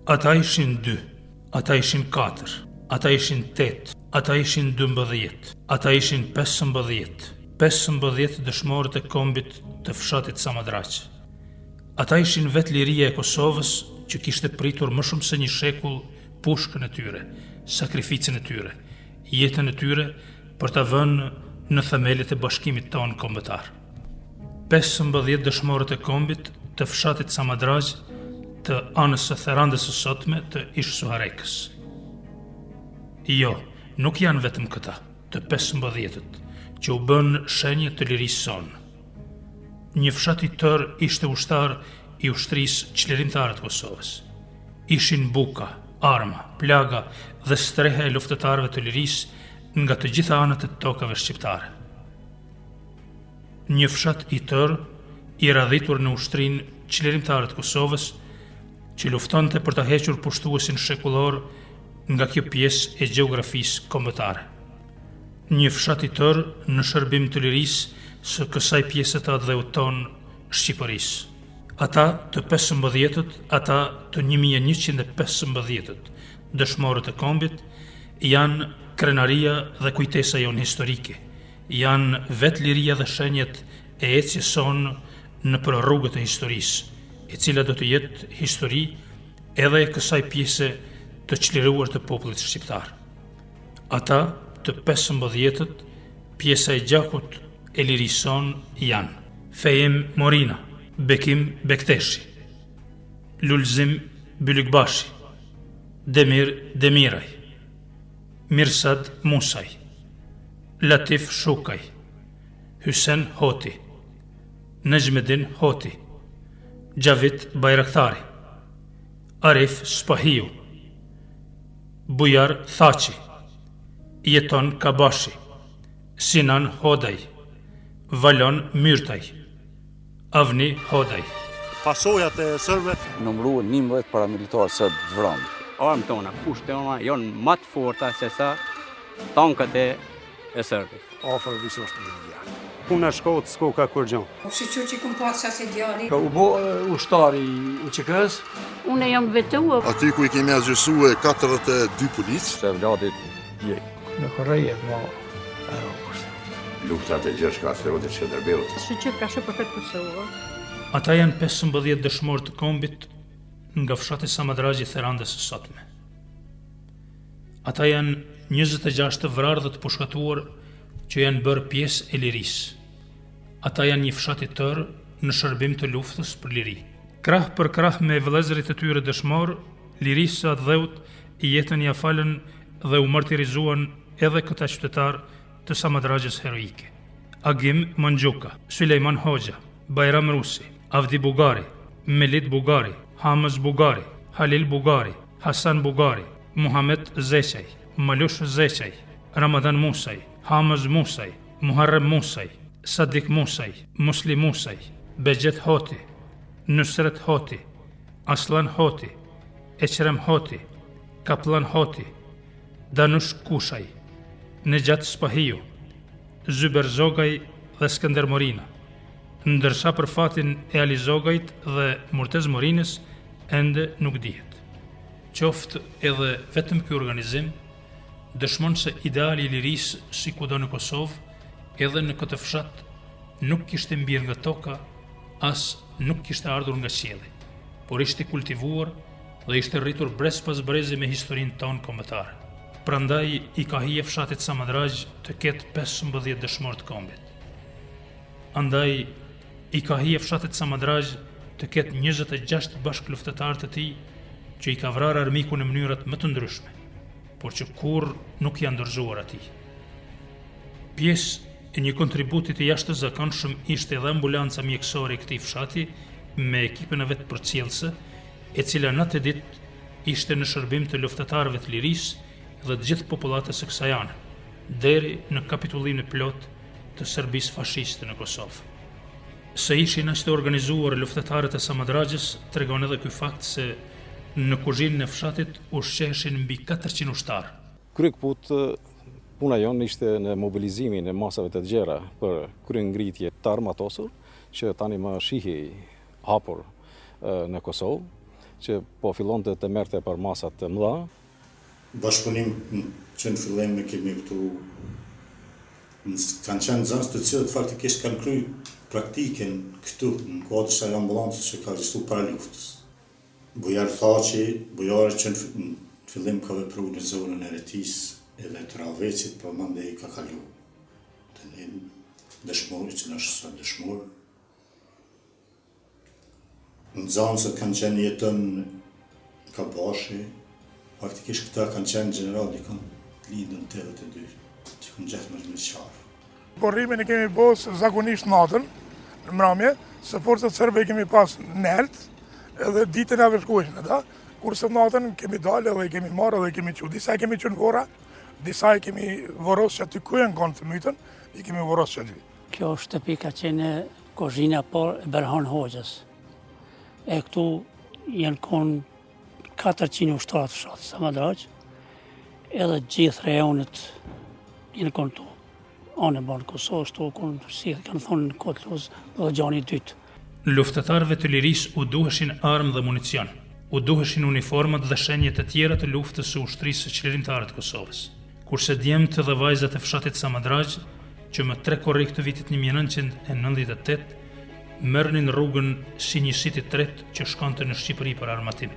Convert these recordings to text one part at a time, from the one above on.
Ata ishin 2, ata ishin 4, ata ishin 8, ata ishin 12, ata ishin 15, 15 dëshmorët e kombit të fshatit Samadraq. Ata ishin vetë liria e Kosovës që kishte pritur më shumë se një shekull pushkën e tyre, sakrificën e tyre, jetën e tyre për ta vënë në themelet e bashkimit tonë kombëtar. 15 dëshmorët e kombit të fshatit Samadraq të anës së Therandës së sotme të Ish Suharekës. Jo, nuk janë vetëm këta, të 15-tët, që u bën shenje të lirisë sonë. Një fshat i tërë ishte ushtar i ushtrisë çlirimtare të Kosovës. Ishin buka, arma, plaga dhe streha e luftëtarëve të lirisë nga të gjitha anët e tokave shqiptare. Një fshat i tërë i radhitur në ushtrinë çlirimtare të Kosovës, që luftonte për ta hequr pushtuesin shekullor nga kjo pjesë e gjeografisë kombëtare. Një fshat i tërë në shërbim të lirisë së kësaj pjese të adheut tonë Shqipërisë. Ata të 15-tët, ata të 1115-tët, dëshmorët e kombit, janë krenaria dhe kujtesa jonë historike, janë vetë liria dhe shenjet e ecjes sonë në për rrugët e historisë, e cila do të jetë histori edhe e kësaj pjese të çliruar të popullit shqiptar. Ata të 15-tët, pjesa e gjakut e lirisë sonë janë Fejim Morina, Bekim Bekteshi, Lulzim Bylykbashi, Demir Demiraj, Mirsad Musaj, Latif Shukaj, Hysen Hoti, Nejmedin Hoti, Gjavit Bajraktari, Arif Spahiu, Bujar Thaçi, Jeton Kabashi, Sinan Hodaj, Valon Myrtaj, Avni Hodaj. Pasojat e sërbëve numëruan 11 paramilitarë sërbë të vrarë. Armë tona, kushte tona janë më të forta se sa tankët e sërbëve. afër visosh të Indian. Puna shkohet s'ka kur gjë. Shiqur që kum pas asë djali. Ka u bo ushtari i UÇK-s. Unë jam vetuar. Aty ku I kemi azgjësue 42 policë. Se vladit djej. Në korreje, mo. Luftat e Gjashkastreut e Shënderbeut. Shiqur ka shumë për Kosovë. Ata janë 15 dëshmorë të kombit nga fshati Samadragji Therandës së sotme. Ata janë 26 të vrarë dhe të pushkatuar që janë bërë pjesë e lirisë. Ata janë një fshat I tërë në shërbim të luftës për liri. Krah për krah me vëllezërit e tyre dëshmorë, lirisë së adheut I jetën ja falën dhe u martirizuan edhe këta qytetar të Samadragjës heroike. Agim Manxhuka, Sulejman Hoxha, Bajram Rusi, Avdi Bugari, Melit Bugari, Hamës Bugari, Halil Bugari, Hasan Bugari, Muhamet Zeqaj, Malush Zeqaj, Ramadan Musaj, Hamës Musaj, Muharrem Musaj, Sadik Musaj, Muslim Musaj, Begjet Hoti, Nusret Hoti, Aslan Hoti, Eqrem Hoti, Kaplan Hoti, Danush Kushaj, Nejat Spahiu, Zyber Zogaj dhe Skënder Morina, ndërsa për fatin e Ali Zogajt dhe Murtez Morinës ende nuk dihet. Qoftë edhe vetëm ky organizim dëshmon se ideali I lirisë si kudo në Kosovë edhe në këtë fshat nuk kishte mbierë nga toka, as nuk kishte ardhur nga qielli, por ishte kultivuar dhe ishte rritur brez pas brezi me historinë tonë kombëtare. Prandaj I ka hije fshatit Samadragj të ketë 15 dëshmorë të kombit. Andaj I ka hije fshatit Samadragj të ketë 26 bashkëluftëtarë të tij që I ka vrarë armiku në mënyrat më të ndryshme, por që kur nuk janë dorëzuar atij. Pjesë e një kontributi të jashtëzakonshëm ishte edhe ambulanca mjekësore e këtij fshati me ekipën e vet përcjellëse, e cila në atë ditë ishte në shërbim të luftëtarëve të lirisë dhe të gjithë popullatës së kësaj ane, deri në kapitullimin e plot të Serbisë fashiste në Kosovë. Se ishin aq të organizuar luftëtarët e Samadragjës, tregon edhe ky fakt se në kuzhinën e fshatit ushqeheshin mbi 400 ushtarë. Kryekput puna jonë ishte në mobilizimin e masave të gjera për kryengritje të armatosur, që tani më shihi hapur në Kosovë, që po fillonte të merrte për masat të mëdha. Bashkëpunim që në fillim e kemi këtu kanë qenë nxënës të cilët faktikisht kanë kryer praktikën këtu në kuadër të ambulancës që ka ekzistuar para luftës. Bujar Thaçi, bujari që në fillim ka vepruar në zonën e Retisë edhe të Ravecit, por mandej ka kalu. Të një dëshmori që është sa dëshmor. Nxënësët kanë qenë jetën Kabashi, faktikisht këta kanë qenë general i kanë lidhën 82, që kanë gjatë më qarë. Korrimin e kemi bos zakonisht natën, në mramje, se forcat serbe i kemi pas nelt, edhe ditën e vërshkueshme, da? Kurse natën kemi dalë edhe i kemi marrë edhe i kemi qu. Disa i kemi qenë vora, disa i kemi voros që aty ku e në konë të mytën, i kemi voros që aty. Kjo shtëpi ka qenë kozhina por e Berhan Hoxhës. E këtu janë konë 400 ushtarë të fshatës Samadraq, edhe gjithë rejonet janë konë tu. Anë e banë Kosovës, tu konë si kanë thonë në Kotluz dhe Gjani 2. Luftëtarëve të lirisë u duheshin armë dhe municion, u duheshin uniformat dhe shenjet e tjera të luftës së ushtrisë së qlirimtare të Kosovës. Kurse djemtë dhe vajzat e fshatit Samadraq, që më 3 korrik të vitit 1998, merrnin rrugën si një siti tret që shkonte në Shqipëri për armatim.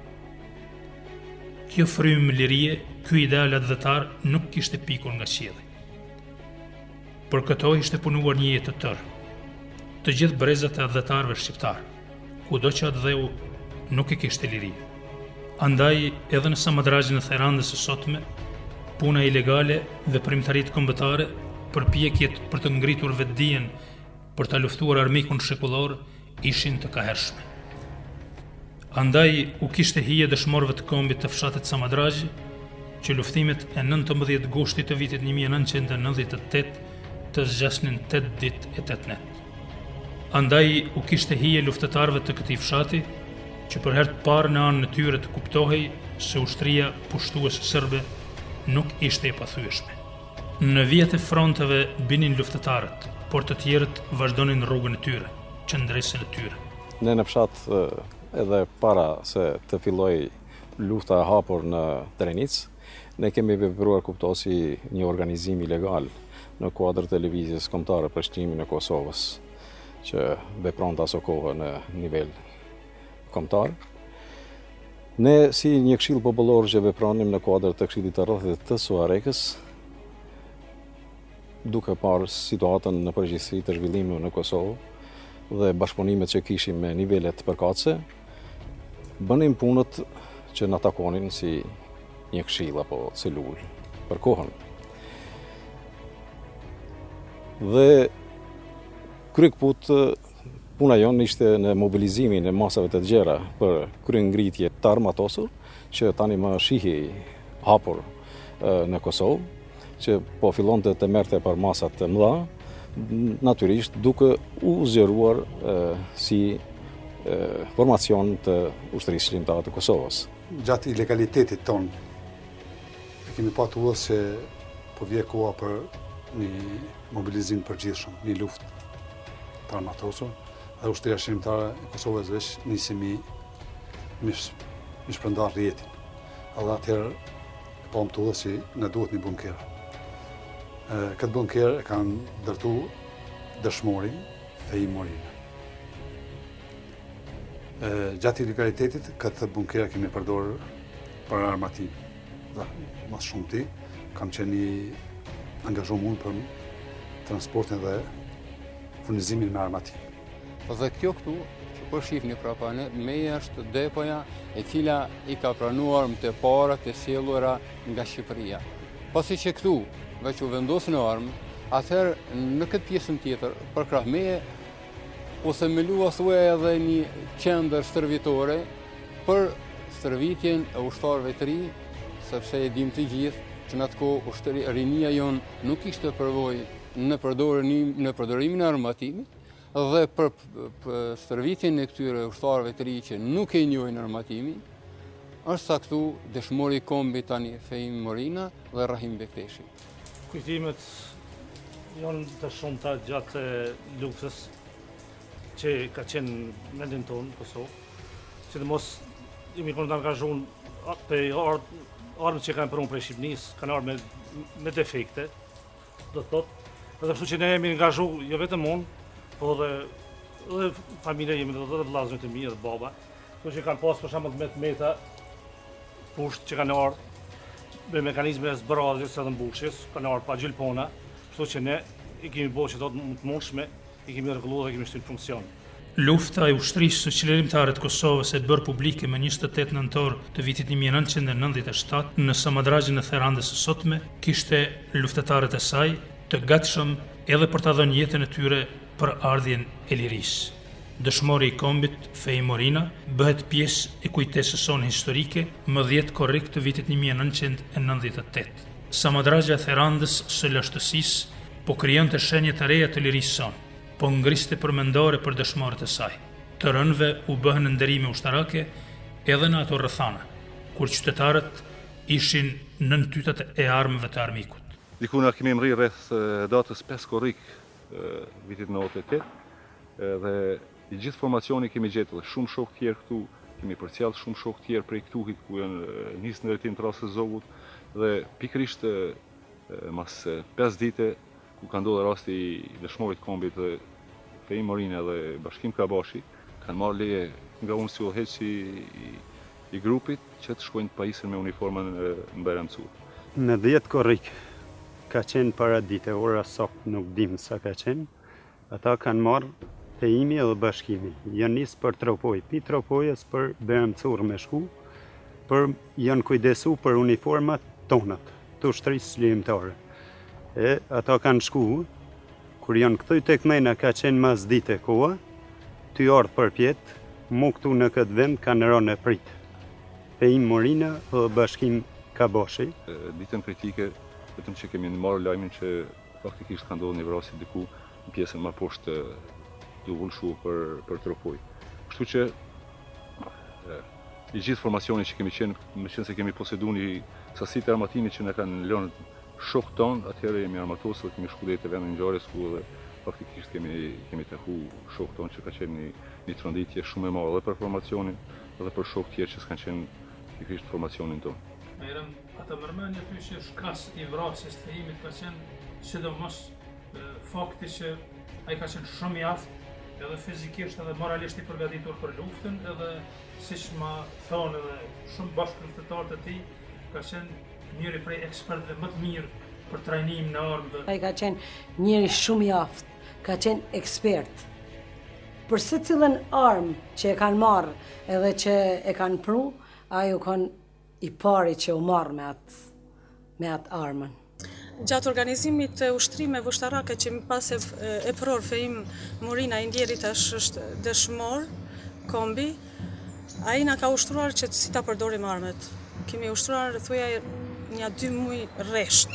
Kjo frymë lirie, ky ideal adhëtar nuk kishte pikur nga qielli. Për këto ishte punuar një jetë të tërë. Të gjithë brezat e adhëtarëve shqiptar, kudo që atë dheu nuk e kishte liri. Andaj, edhe në Samadragjin e Therandës së sotme, puna ilegale dhe primtarit kombëtare, përpjekjet për të ngritur vetdijen për ta luftuar armikun shekullor, ishin të kahershme. Andaj, u kishte hije dëshmorëve të kombit të fshatit Samadragji, që luftimet e 19 gushtit të vitit 1998 të zgjasnin 8 ditë e 8 net. Andaj u kishte hije luftëtarëve të këtij fshati, që për herë të parë në anën e tyre të kuptohej se ushtria pushtuese serbe nuk ishte e pathyeshme. Në vijat e fronteve binin luftëtarët, por të tjerët vazhdonin rrugën e tyre, qëndresën e tyre. Ne në fshat edhe para se të filloj lufta e hapur në Drenicë, ne kemi vepruar kuptosi një organizim ilegal në kuadër televizjes kombëtare për shtrimin e Kosovës, që vepronte aso kohë në nivel kombëtar. Ne si një këshill popullor që vepronim në kuadër të Këshillit të Rrethit të SUAREK-ës, duke parë situatën në përgjithësi të zhvillimit në Kosovë dhe bashkëpunimet që kishim me nivelet përkatëse, bënim punët që na takonin si një këshill apo celul për kohën. Dhe kryekput puna jonë ishte në mobilizimin e masave të gjera për kryengritje të armatosur, që tani më shihi hapur në Kosovë, që po fillonte të merrte për masat të mëdha, natyrisht duke u zgjeruar si formacion të ushtrisë qlirimtare të Kosovës. Gjatë ilegalitetit ton, kemi patur se po vje koha për një mobilizim përgjithshëm, një luftë të armatosur, dhe ushtria qlirimtare e Kosovës veç nisi mi shpërndar rjetin. Edhe atëherë po më tudhë si në duhet një bunker. Këtë bunker e kanë dërtu dëshmori Fehim Morina. Gjatë ilegalitetit, këtë bunker kemi përdorë për armatim. Dhe mas shumë ti, kam qenë një angazhum unë për transportin dhe furnizimin me armatim. Dhe kjo këtu, që po shihni prapane, meja është depoja e cila i ka pranuar më të parat e sjellura nga Shqipëria. Pasi që këtu veç u vendosën në armë, atëherë në këtë pjesën tjetër, për krah meje, u themelua thuaj edhe një qendër stërvitore për stërvitjen e ushtarëve të ri, sepse e dim të gjithë që në atë kohë rinia jonë nuk ishte përvojë në përdorimin e armatimit, dhe për stërvitjen e këtyre ushtarëve të ri që nuk e njohin armatimin, është saktu dëshmori i kombit tani Fehim Morina dhe Rahim Bekteshi. Kujtimet janë të shumta gjatë luftës që ka qenë vendin tonë, Kosovë, sidomos jemi konë të angazhun për armët që kanë prunë prej Shqipënisë, kanë armë me defekte, do të thotë. Edhe kështu që ne jemi angazhu, jo vetëm unë, po dhe familja jemi dhe vllazërit e mi dhe baba. Kështu që kanë pas për shembull me meta pusht që kanë ardhur me mekanizme e zbrazjes edhe mbushjes, kanë ardhur pa gjilpona, kështu që ne i kemi bërë që do të mundshme, i kemi rregulluar dhe kemi shtyr funksion. Lufta e ushtrisë së qeverimtare të Kosovës e bërë publike më 28 nëntor të vitit 1997 në Samadragjin e Therandës së sotme, kishte luftëtarët e saj të gatshëm edhe për ta dhënë jetën e tyre për ardhjen e lirisë. Dëshmori i kombit, Fej Morina, bëhet pjesë e kujtesës sonë historike më 10 korrik të vitit 1998. Samadragja e Therandës së lashtësisë po krijonte shenje të reja të lirisë sonë, po ngriste përmendore për dëshmorët e saj. Të rënëve u bëhen ndërime ushtarake edhe në ato rrethana, kur qytetarët ishin nën tytat e armëve të armikut. Diku na kemi mri rreth datës 5 korrik vitit 98 dhe i gjithë formacioni kemi gjetur shumë shok tjerë këtu, kemi përcjell shumë shok tjerë prej këtu ku janë nisë në drejtim të rastës Zogut dhe pikërisht mas 5 dite ku ka ndodhur rasti i dëshmorit kombit dhe Fej Morina dhe Bashkim Kabashi, kanë marrë leje nga unë si udhëheqësi i grupit që të shkojnë të pajisën me uniformën në Bajramçur. Në 10 korrik ka qenë para dite, ora sakt nuk dim sa ka qenë, ata kanë marrë Fejimi edhe Bashkimi. Janë nisë për Tropoj, pi Tropojës për Bajramçur me shku, për janë kujdesu për uniformat tonat, të ushtrisë lirimtare. E ata kanë shku, kur janë këthuj tek mena ka qenë mas dite koha, ty ardhë për pjetë, mu këtu në këtë vend kanë rënë e pritë. Fejim Morina dhe Bashkim Kabashi. Ditën kritike, vetëm që kemi marrë lajmin që faktikisht ka ndodhur një vrasje diku në pjesën më poshtë të Vullshu për Tropoj. Kështu që i gjithë formacioni që kemi qenë, me qenë se kemi posedu një sasi të armatimi që ne kanë lënë shok tonë, atëherë jemi armatosë dhe kemi shku dhe të vendin ngjarjes ku dhe faktikisht kemi taku shok tonë që ka qenë një tronditje shumë e madhe dhe për formacionin dhe për shok tjerë që s'kanë qenë pikërisht formacionin tonë. Merëm ata mërmendje ty që shkas i vrasjes të Fejimit ka qenë sidomos fakti që ai ka qenë shumë i aftë edhe fizikisht edhe moralisht i përgatitur për luftën, edhe siç ma thonë edhe shumë bashkëluftëtarët e tij, ka qenë njëri prej ekspertëve më të mirë për trajnim në armë. Ai ka qenë njëri shumë i aftë, ka qenë ekspert. Për secilën armë që e kanë marrë edhe që e kanë pru, ai u kanë i pari që u marrë me atë armën. Gjatë organizimit të ushtrime ushtarake që më pas e pror Fejim Morina i ndjerit është dëshmor, kombi, ai na ka ushtruar që si ta përdorim armët. Kemi ushtruar thuaj një 2 muaj rresht.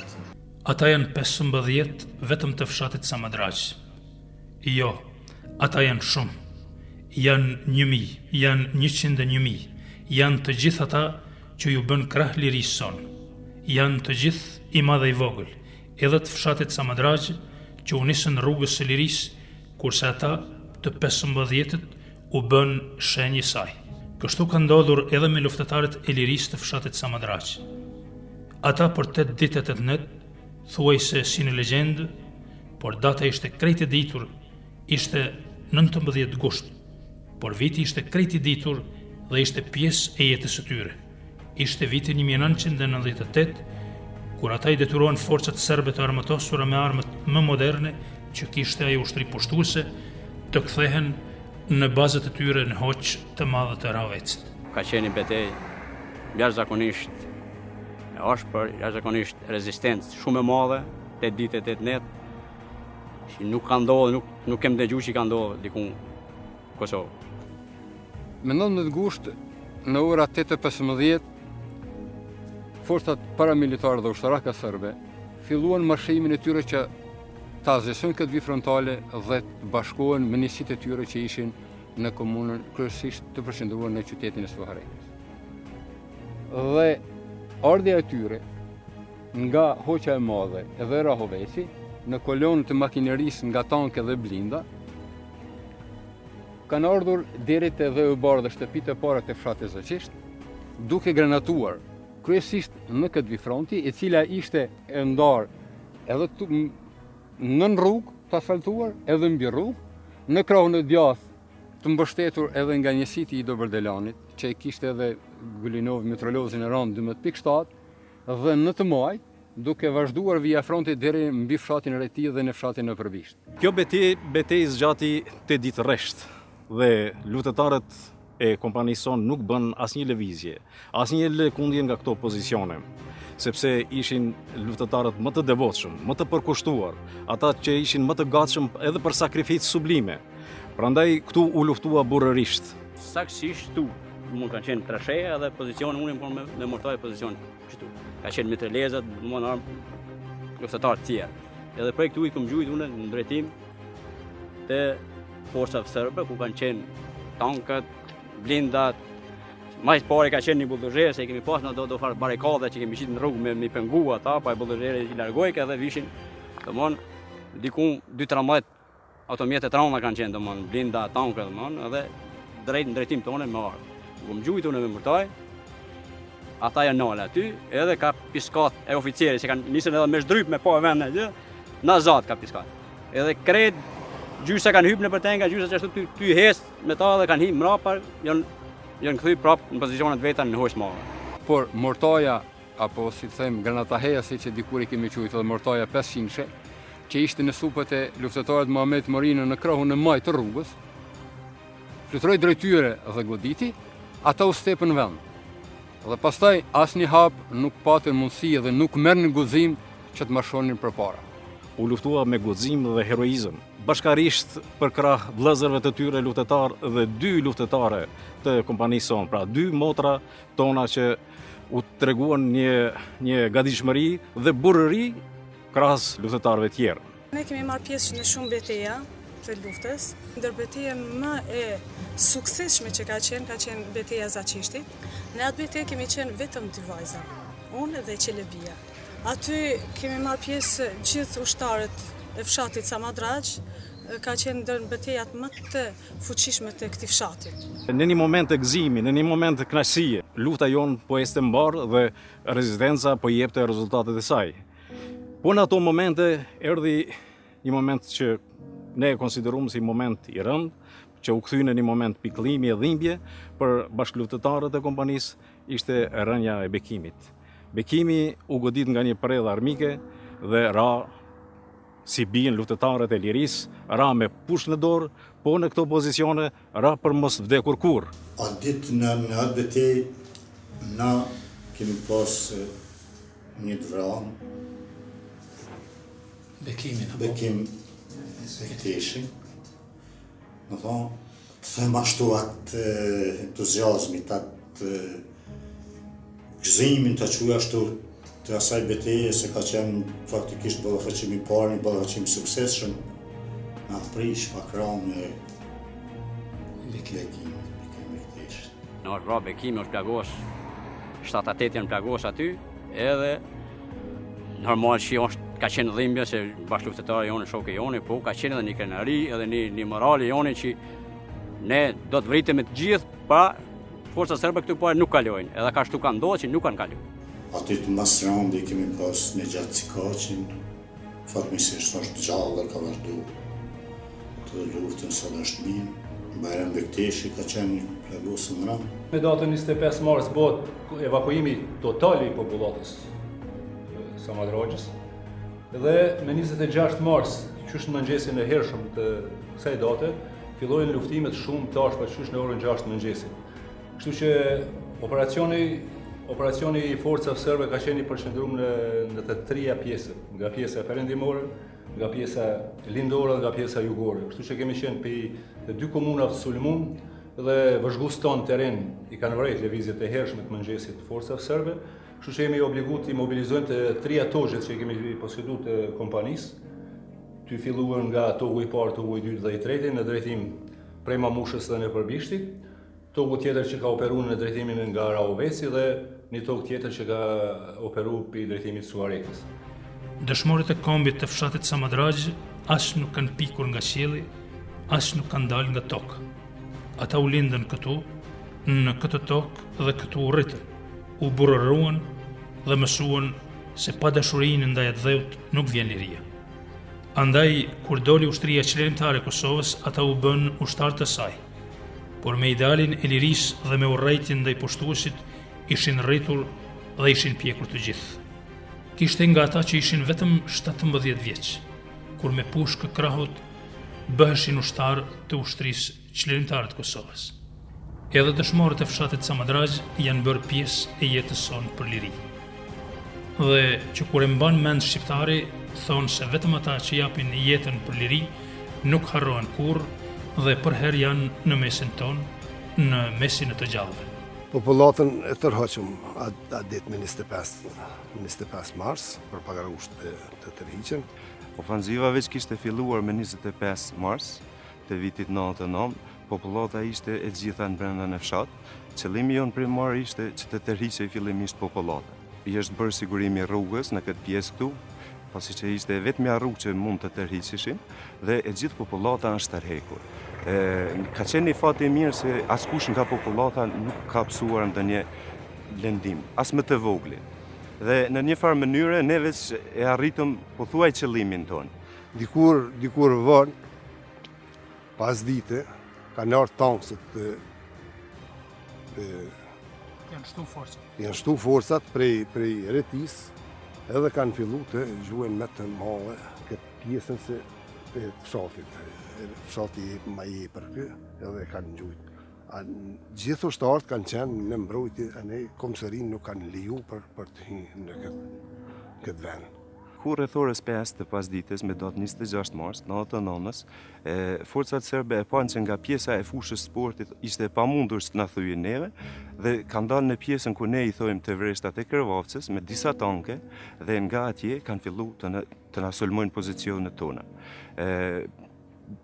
Ata janë 15 vetëm të fshatit Samadrag. Jo, ata janë shumë. Janë 1000, janë 101.000. Janë të gjithë ata që ju bën krah lirisë sonë. Janë të gjithë i madh i vogël, edhe të fshatit Samadrag që u nisën rrugës së lirisë, kurse ata të 15-të u bën shenjë saj. Kështu ka ndodhur edhe me luftëtarët e lirisë të fshatit Samadrag. Ata për 8 ditë e 8 net, thuaj se si në legjendë, por data ishte krejt e ditur, ishte 19 gusht, por viti ishte krejt i ditur dhe ishte pjesë e jetës së tyre. Ishte viti 1998, kur ata i detyruan forcat serbe të armatosura me armët më moderne që kishte ajo ushtri pushtuese të kthehen në bazat e tyre në hoq të madhe të Ravecit. Ka qenë një betejë jashtëzakonisht është për jashtëzakonisht rezistencë shumë e madhe, 8 ditë e 8 net, që nuk ka ndodhur, nuk kem dëgjuar që ka ndodhur diku në Kosovë. Me 19 gusht, në ora 8:15, forcat paramilitare dhe ushtarake serbe filluan marshimin e tyre që ta zgjesojnë këtë vijë frontale dhe të bashkohen me njësitë e tyre që ishin në komunën kryesisht të përqendruar në qytetin e Sfaharenjës. Dhe ardhja e tyre nga Hoqa e Madhe edhe Rahoveci në kolonët të makinerisë nga tanke dhe blinda kanë ardhur deri te dhe u bardhë shtëpitë e para të fshatit Zëqisht duke granatuar kryesisht në këtë bifronti, e cila ishte e ndarë edhe nën rrugë të asfaltuar, edhe mbi rrugë, në krahun e djathtë të mbështetur edhe nga njësiti i Dobërdelanit, që e kishte edhe Gulinov Mitrolozin e rënë 12.7, dhe në të maj, duke vazhduar via fronti deri mbi fshatin Reti dhe në fshatin e Përbisht. Kjo betejë zgjati 8 ditë rresht dhe lutetarët e kompanisë son nuk bën asnjë lëvizje, asnjë lëkundje nga këto pozicione, sepse ishin lutetarët më të devotshëm, më të përkushtuar, ata që ishin më të gatshëm edhe për sakrificë sublime. Prandaj këtu u luftua burrërisht. Saktësisht këtu mund kanë qenë trasheja dhe pozicione unë por me mortaj pozicion këtu. Ka qenë mitralezat, mund armë luftatar të tjerë. Edhe prej këtu i kam gjujt unë në drejtim të forcat serbe ku kanë qenë tankat, blindat. Më pari ka qenë një bulldozer se kemi pas në do fare barikade që kemi qitë në rrugë me pengu ata, pa e bulldozer i largojke edhe vishin, domthon diku 2-13 automjete trona kanë qenë, domthon blinda, tanka, domthon, edhe drejt në drejtim tonë me ardh. Ku më gjujt unë me murtaj, ata janë nalë aty, edhe ka piskat e oficeri që kanë nisën edhe me shdryp me pa vend në në zat ka piskat. Edhe kred gjysa kanë hypë në për tenga, gjysa që ashtu ty hes me ta dhe kanë hypë mrapa, janë kthy prapë në pozicionet veta në hoqë madhe. Por mortaja, apo si të them granataheja, si që dikur i kemi qujtë, dhe mortaja 500, që ishte në supët e luftëtarët Muhamet Morinë në krahun e maj të rrugës, fluturoi drejtyre dhe goditi, ata u stepën vend. Dhe pastaj asnjë hap nuk patën mundësi dhe nuk merrnin guxim që të mashonin përpara. U luftua me guxim dhe heroizëm, bashkarisht për krah vëllezërve të tyre lutetar dhe 2 lutetare të kompanisë son, pra 2 motra tona që u treguan një gatishmëri dhe burrëri krahas lutetarëve tjerë. Ne kemi marrë pjesë në shumë betejë të luftës. Ndër betejën më e suksesshme që ka qenë beteja Zaçishtit. Në atë betejë kemi qenë vetëm 2 vajza, unë dhe Qelebia. Aty kemi marrë pjesë gjithë ushtarët e fshatit Samadraq, ka qenë ndër betejat më të fuqishme të këtij fshati. Në një moment të gëzimi, në një moment të kënaqësie, lufta jon po ecte mbar dhe rezistenca po jepte rezultatet e saj. Po në ato momente erdhi një moment që ne e konsideruam si moment i rënd, që u kthye në një moment pikëllimi e dhimbje për bashkëluftëtarët e kompanisë, ishte rënja e Bekimit. Bekimi u godit nga një predhë armike dhe ra si bien luftëtarët e lirisë, ra me push në dorë, po në këto pozicione ra për mos vdekur kur. A ditë në atë betejë na kemi pas një të vranë. Bekim e teshin. Në thonë, të them ashtu atë entuziazmit, atë gëzimin të quaj ashtu të asaj betejë, se ka qenë faktikisht ballafaqimi i parë, një ballafaqim suksesshëm, na prish pak ranë Bekim e teshin. Në është bra Bekimi është plagos, 7-8 janë plagos aty, edhe normal që ka qenë dhimbje se bashkëluftëtarë jonë, shokë jonë, po ka qenë edhe një krenari, edhe një morali jonë që ne do të vritem me të gjithë, pa forca serbe këtu po nuk kalojnë, edhe ka shtu ka ndodhur që nuk kanë kaluar. Aty të mas randi kemi pas një gjatë Cikaqin, fatmirësisht është gjallë dhe ka vazhdu të luftën sa dhe është mirë. Bajram Bekteshi ka qenë një plagosë në rand. Me datën 25 mars bëhet evakuimi total i popullatës Samadragjës. Dhe me 26 mars, qysh në mëngjesin e hershëm të kësaj date, fillojnë luftimet shumë tash pa qysh në orën 6 mëngjesit. Kështu që operacioni i forcave serbe ka qenë i përqendruar në të 3 pjesë, nga pjesa perëndimore, nga pjesa lindore dhe nga pjesa jugore. Kështu që kemi qenë për 2 komunave të Sulmun dhe vëzhgues terren i kanë vrejt lëvizjet e hershme të mëngjesit të forcave serbe. Kështu që jemi obligu të mobilizojmë të 3 atogjet që kemi posjedu të kompanisë, të filluar nga togu i parë, togu i dytë dhe i tretë në drejtim prej Mamushës dhe në Përbishtit, togu tjetër që ka operu në drejtimin nga Raoveci dhe një togë tjetër që ka operu për drejtimit Suarekës. Dëshmorët e kombit të fshatit Samadraq as nuk kanë pikur nga qielli, as nuk kanë dalë nga tokë. Ata u lindën këtu në këtë tokë dhe këtu u rritën, u burëruan dhe mësuan se pa dashurinë ndaj atë dheut nuk vjen liria. Andaj, kur doli ushtria qlerimtare e Kosovës, ata u bën ushtarë të saj, por me idealin e lirisë dhe me urrejtjen ndaj poshtuesit ishin rritur dhe ishin pjekur të gjithë. Kishte nga ata që ishin vetëm 17 vjeç, kur me pushkë krahut bëheshin ushtarë të ushtrisë qlerimtare të Kosovës. Edhe dëshmorët e fshatit Samadraj janë bërë pjesë e jetës sonë për liri. Dhe që kur e mban mend shqiptari, thonë se vetëm ata që japin jetën për liri nuk harrohen kurrë dhe për herë janë në mesin tonë, në mesin e të gjallëve. Popullatën e tërhoqëm atë ditë me 25 mars për pagarusht të tërhiqen. Ofanziva veç kishte filluar me 25 mars të vitit 99, popullata ishte e gjitha në brenda në fshat. Qëllimi jonë primar ishte që të tërhiqej fillimisht popullata. I është bërë sigurimi rrugës në këtë pjesë këtu, pasi që ishte vetmja rrugë që mund të tërhiqeshin dhe e gjithë popullata është tërhekur. Ka qenë një fat i mirë se askush nga popullata nuk ka pësuar ndonjë lëndim, as më të vogël. Dhe në një farë mënyre ne veç e arritëm pothuaj qëllimin tonë. Dikur vonë, pas dite, kanë ardhur tankset janë shtu forcat prej Retis, edhe kanë fillu të gjuhen me të male këtë pjesën se e fshatit. Fshati ma je për kë, edhe kanë gjujt. Gjithë ushtarët kanë qenë në mbrojtje, e ne komësërin nuk kanë liju për të hinë në këtë vend. Kur rreth orës 5 të pasdites me datë 26 mars, 99-s, forcat serbe e panë që nga pjesa e fushës sportit ishte pamundur të na thyejnë neve dhe kanë dalë në pjesën ku ne i thojmë të vreshtat e Kërvavcës me disa tanke dhe nga atje kanë fillu të na sulmojnë pozicionet tona.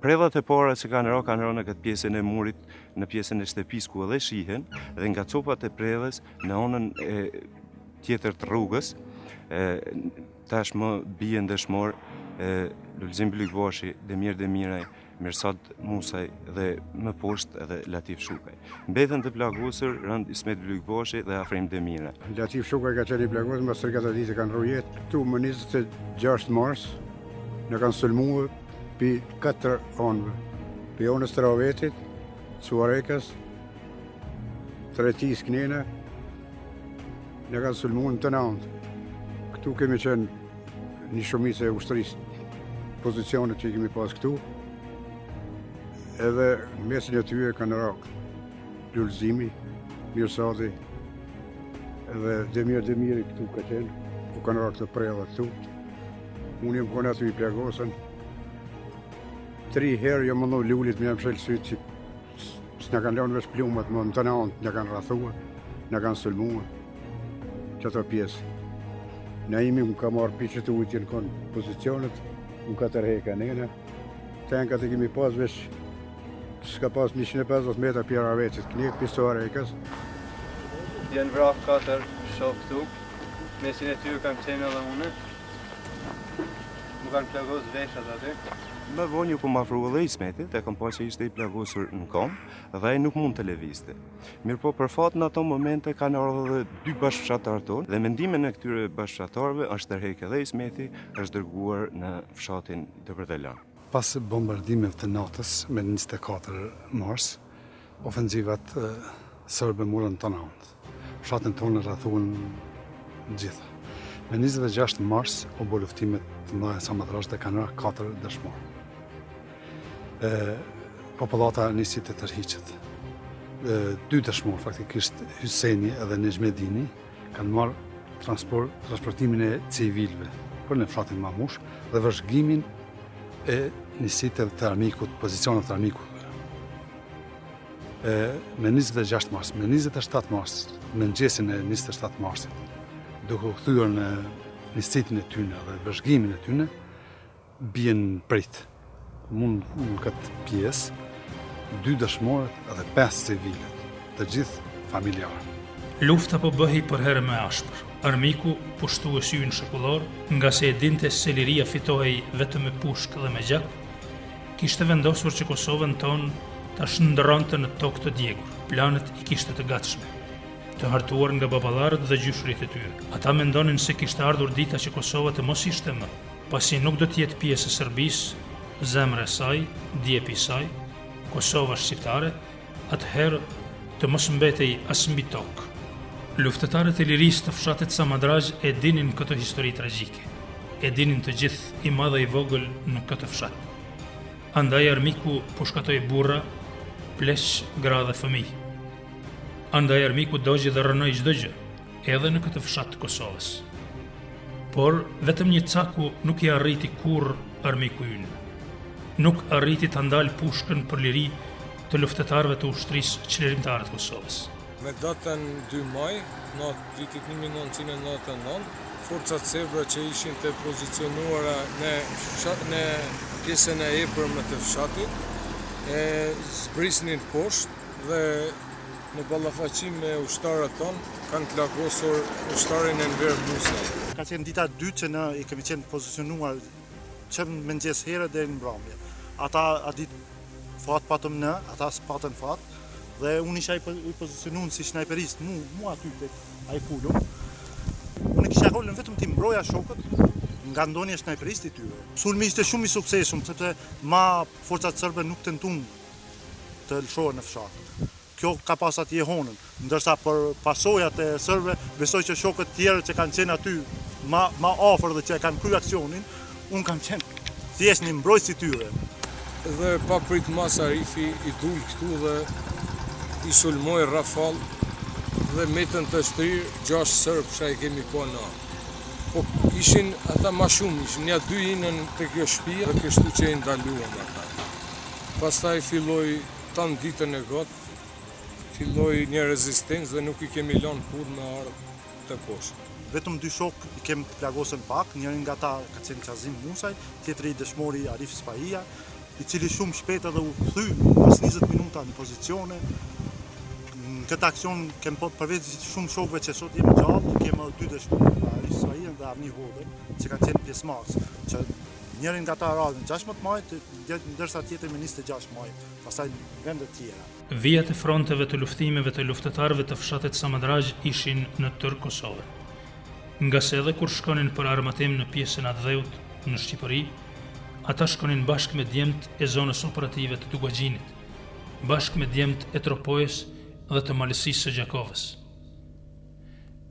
Predhat e para që kanë ra në këtë pjesën e murit, në pjesën e shtëpisë ku edhe shihen dhe nga copat e predhës në anën tjetër të rrugës, tashmë bien dëshmor Lulzim Blykbashi, Demir Demiraj, Mirsad Musaj dhe më poshtë edhe Latif Shukaj. Mbetën të plagosur rënd Ismet Blykbashi dhe Afrim Demiraj. Latif Shukaj ka qenë i plagosur, mbas këtë ditë kanë rrujet. Këtu më 26 mars në kanë sulmuar pi 4 anëve. Pi anës të Ravetit, Suarekës, Tretis Knene, në kanë sulmuar në të nëndë. Këtu kemi qenë një shumicë e ushtrisë, pozicionet që i kemi pas këtu, edhe mesin e tyre kanë rakë Lulzimi, Mirsadi, edhe Demiri këtu ka qenë, ku kanë rakë të prella këtu. Unë jem kone aty i plagosën, 3 herë jam mëndu lullit me jam shelë sytë që s'na kanë lanë vesh plumat, më në të nëndë në kanë rathua, në kanë sulmua, qëto pjesë. Na imi më ka marrë piqët të ujtjen konë pozicionet, më ka tërheka nene. Tankat e kemi pas vesh, s'ka pas 150 metra pjera veqet, kënik pisore e kës. Janë vraf 4 shok këtu, mesin e tyre kam qenë edhe une. Më kanë plagos veshat aty. Më vonë ju ku më afru edhe Ismetit, e kam pa që ishte i plagosur në kom dhe ai nuk mund të lëvizte. Mirë po për fat në ato momente kanë ardhur edhe 2 bashkëfshatarë tonë dhe mendimin e këtyre bashkëfshatarëve është tërheqë edhe Ismeti, është dërguar në fshatin Dëbërdelan. Pas bombardimeve të natës me 24 mars, ofenzivat serbe morën Tanant. Fshatin tonë rrethuan gjitha. Me 26 mars u bë luftimet të mëdha Samadrash dhe kanë ra 4 dëshmorë. Popullata nisi të tërhiqet. 2 dëshmorë, faktikisht Hyseni edhe Nejmedini, kanë marrë transportimin e civilëve për në fshatin Mamush dhe vëzhgimin e nisiteve të armikut, pozicionet të armikut. Me 26 mars, me 27 mars, në mëngjesin e 27 marsit, duke u kthyer në nisitin e tyne dhe vëzhgimin e tyne, bien prit. Mund në këtë pjesë 2 dëshmorët edhe 5 civilët, të gjithë familjarë. Lufta po bëhej për herë më ashpër. Armiku pushtues syrin shekullor, nga se e dinte se liria fitohej vetëm me pushkë dhe me gjak, kishte vendosur që Kosovën tonë ta shndërronte në tokë të djegur. planet I kishte të gatshme, të hartuar nga baballarët dhe gjyshrit e tyre. Ata mendonin se kishte ardhur dita që Kosova të mos ishte më, pasi nuk do të jetë pjesë e Serbisë, zemra e saj, djepi I saj, Kosova shqiptare, atëherë të mos mbetej as mbi tokë. Luftëtarët e lirisë të fshatit Samadraj e dinin këtë histori tragjike. E dinin të gjithë I madh e I vogël në këtë fshat. Andaj armiku po shkatoi burra, pleq, gra dhe fëmijë. Andaj armiku dogji dhe rënoi çdo gjë, edhe në këtë fshat të Kosovës. Por vetëm një caku nuk I arriti kurrë armiku ynë. Nuk arriti ta ndal pushkën për liri të luftëtarëve të ushtrisë çlirimtare të Kosovës. Me datën 2 maj, në vitit 1999, forcat serbe që ishin të pozicionuara në pjesën e epërme të fshatit, zbrisnin poshtë dhe në ballafaqim me ushtarët tonë kanë të lagosur ushtarin Enver Musa. Ka qenë dita 2 që ne I kemi qenë pozicionuar që në mëngjes herë deri në mbrëmje. Ata a ditë fat patëm në, ata s'patën fat. Dhe unë isha I pozicionuar si snajperist, mu aty tek ai pulum. Unë kisha rolin vetëm ti mbroja shokët nga ndonjë snajperist I tyre. Sulmi ishte shumë I suksesshëm sepse forcat serbe nuk tentuan të lëshohen në fshat. Kjo ka pas atje honën, ndërsa për pasojat e serbe besoj që shokët tjerë që kanë qenë aty ma afër dhe që kanë kryer aksionin, unë kam qenë thjesht një mbrojtës I tyre. Dhe pa prit mas Arifi I dul këtu dhe I sulmoi rafall dhe metën të shtrirë 6 sërbsha I kemi po në. Po ishin ata ma shumë, ishin nja 2 inën të kjo shtëpia dhe kështu që I ndaluam ata. Pastaj filloi tanë ditën e gotë, filloi një rezistencë dhe nuk I kemi lënë kurrë me ardhë të poshtë. Vetëm 2 shok I kem plagosën pak, njërin nga ta ka qenë Qazim Musaj, tjetri dëshmori Arif Spahia, I cili shumë shpejt edhe u kthy pas 20 minuta në pozicione. Në këtë aksion kem përveç shumë shokëve që sot jemi gjallë, kem 2 dëshmorë, Arif Spahia dhe Avni Hodër, që kanë qenë pjesëmarrës, që njërin nga ta ardhën 16 majit, ndërsa tjetri me 26 majit, pastaj vende të tjera. Vijat e fronteve të luftimeve të luftëtarëve të fshatit Samadraj ishin në tërë Kosovë. Nga se edhe kur shkonin për armatim në pjesën Adheut në Shqipëri, ata shkonin bashkë me djemt e zonës operative të Dugagjinit, bashkë me djemt e Tropojës dhe të Malësisë së Gjakovës.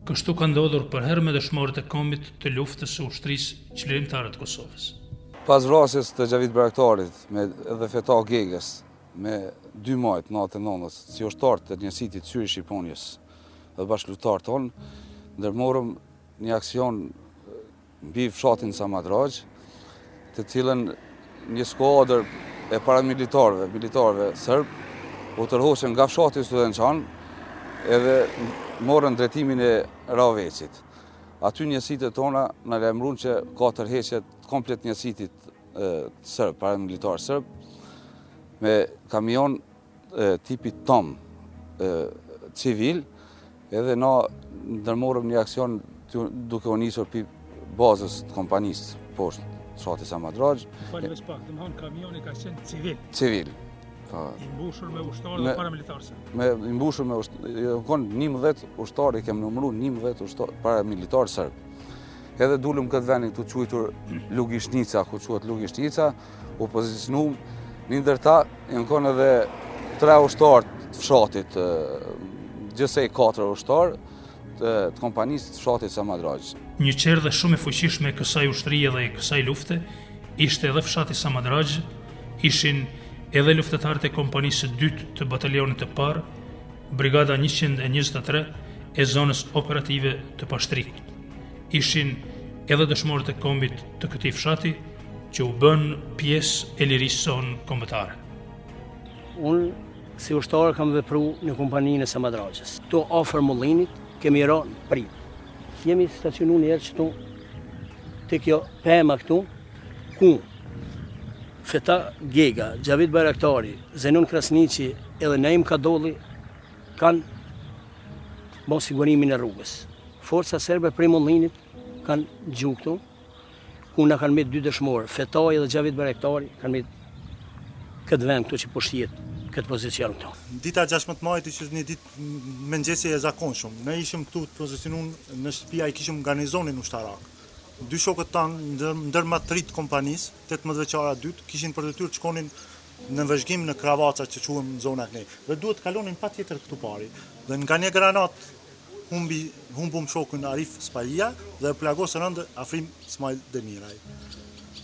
Kështu ka ndodhur për herë me dëshmorët e kombit të luftës së ushtrisë çlirimtare të Kosovës. Pas vrasjes të Xhavit Bayraktarit dhe Feta Gegës me 2 majt natën 9 si ushtar të njësitit Syri Shqiponjës dhe bashkëlutar tonë, ndërmorëm një aksion mbi fshatin Samadraj, të cilën një skuadër e militare serb u tërhoqën nga fshati Studençan edhe morën drejtimin e Raveçit. Aty njësitet tona na lajmëruan që ka tërheqje komplet njësitit serb, paramilitar serb, me kamion tipi Tom civil, edhe na ndërmorëm një aksion duke u nisur pi bazës të kompanisë poshtë fshati Samadraj. Falë veç pak, domethënë kamioni ka qenë civil. Civil. I mbushur me ushtarë dhe paramilitarë. I mbushur me ushtarë, kon 11 ushtarë, kemi numëruar 11 ushtarë paramilitarë serb. Edhe dulëm këtë vendin këtu quajtur Lugishnica, ku quhet Lugishnica, u pozicionuam në ndër ta janë kanë edhe 3 ushtarë të fshatit, gjithsej 4 ushtarë të kompanisë të fshatit Samadraj. Një qerë dhe shumë e fuqishme e kësaj ushtrie dhe e kësaj lufte ishte edhe fshati Samadraj, ishin edhe luftëtarët e kompanisë së dytë të batalionit të parë, brigada 123 e zonës operative të Pashtrikut. Ishin edhe dëshmorët e kombit të këtij fshati që u bën pjesë e lirisë sonë kombëtare. Unë si ushtar kam vepruar në kompaninë e Samadrajës. Këtu afër mullinit kemi rënë prit. Jemi stacionuar njerë këtu, të kjo pema këtu, ku Feta Gega, Xhavit Bayraktari, Zenon Krasniqi edhe Naim Kadolli kanë bon sigurimin e rrugës. Forca serbe prej mullinit kanë gjuhë këtu, ku na kanë me 2 dëshmorë, Fetaj dhe Xhavit Bayraktari kanë me këtë vend këtu që po shihet këtë pozicion këtu. Dita 16 majit ishte një ditë mëngjesi e zakonshëm. Ne ishim këtu të pozicionuar në shtëpia i kishim garnizonin ushtarak. Dy shokët tanë ndërma 3 kompanisë, 18 veçara 2, kishin për detyrë të shkonin në vëzhgim në Kravaca që quhen në zona kënej. Dhe duhet të kalonin patjetër këtu pari. Dhe nga një granat humbum shokun Arif Sparia dhe plagos rënd Afrim Ismail Demiraj.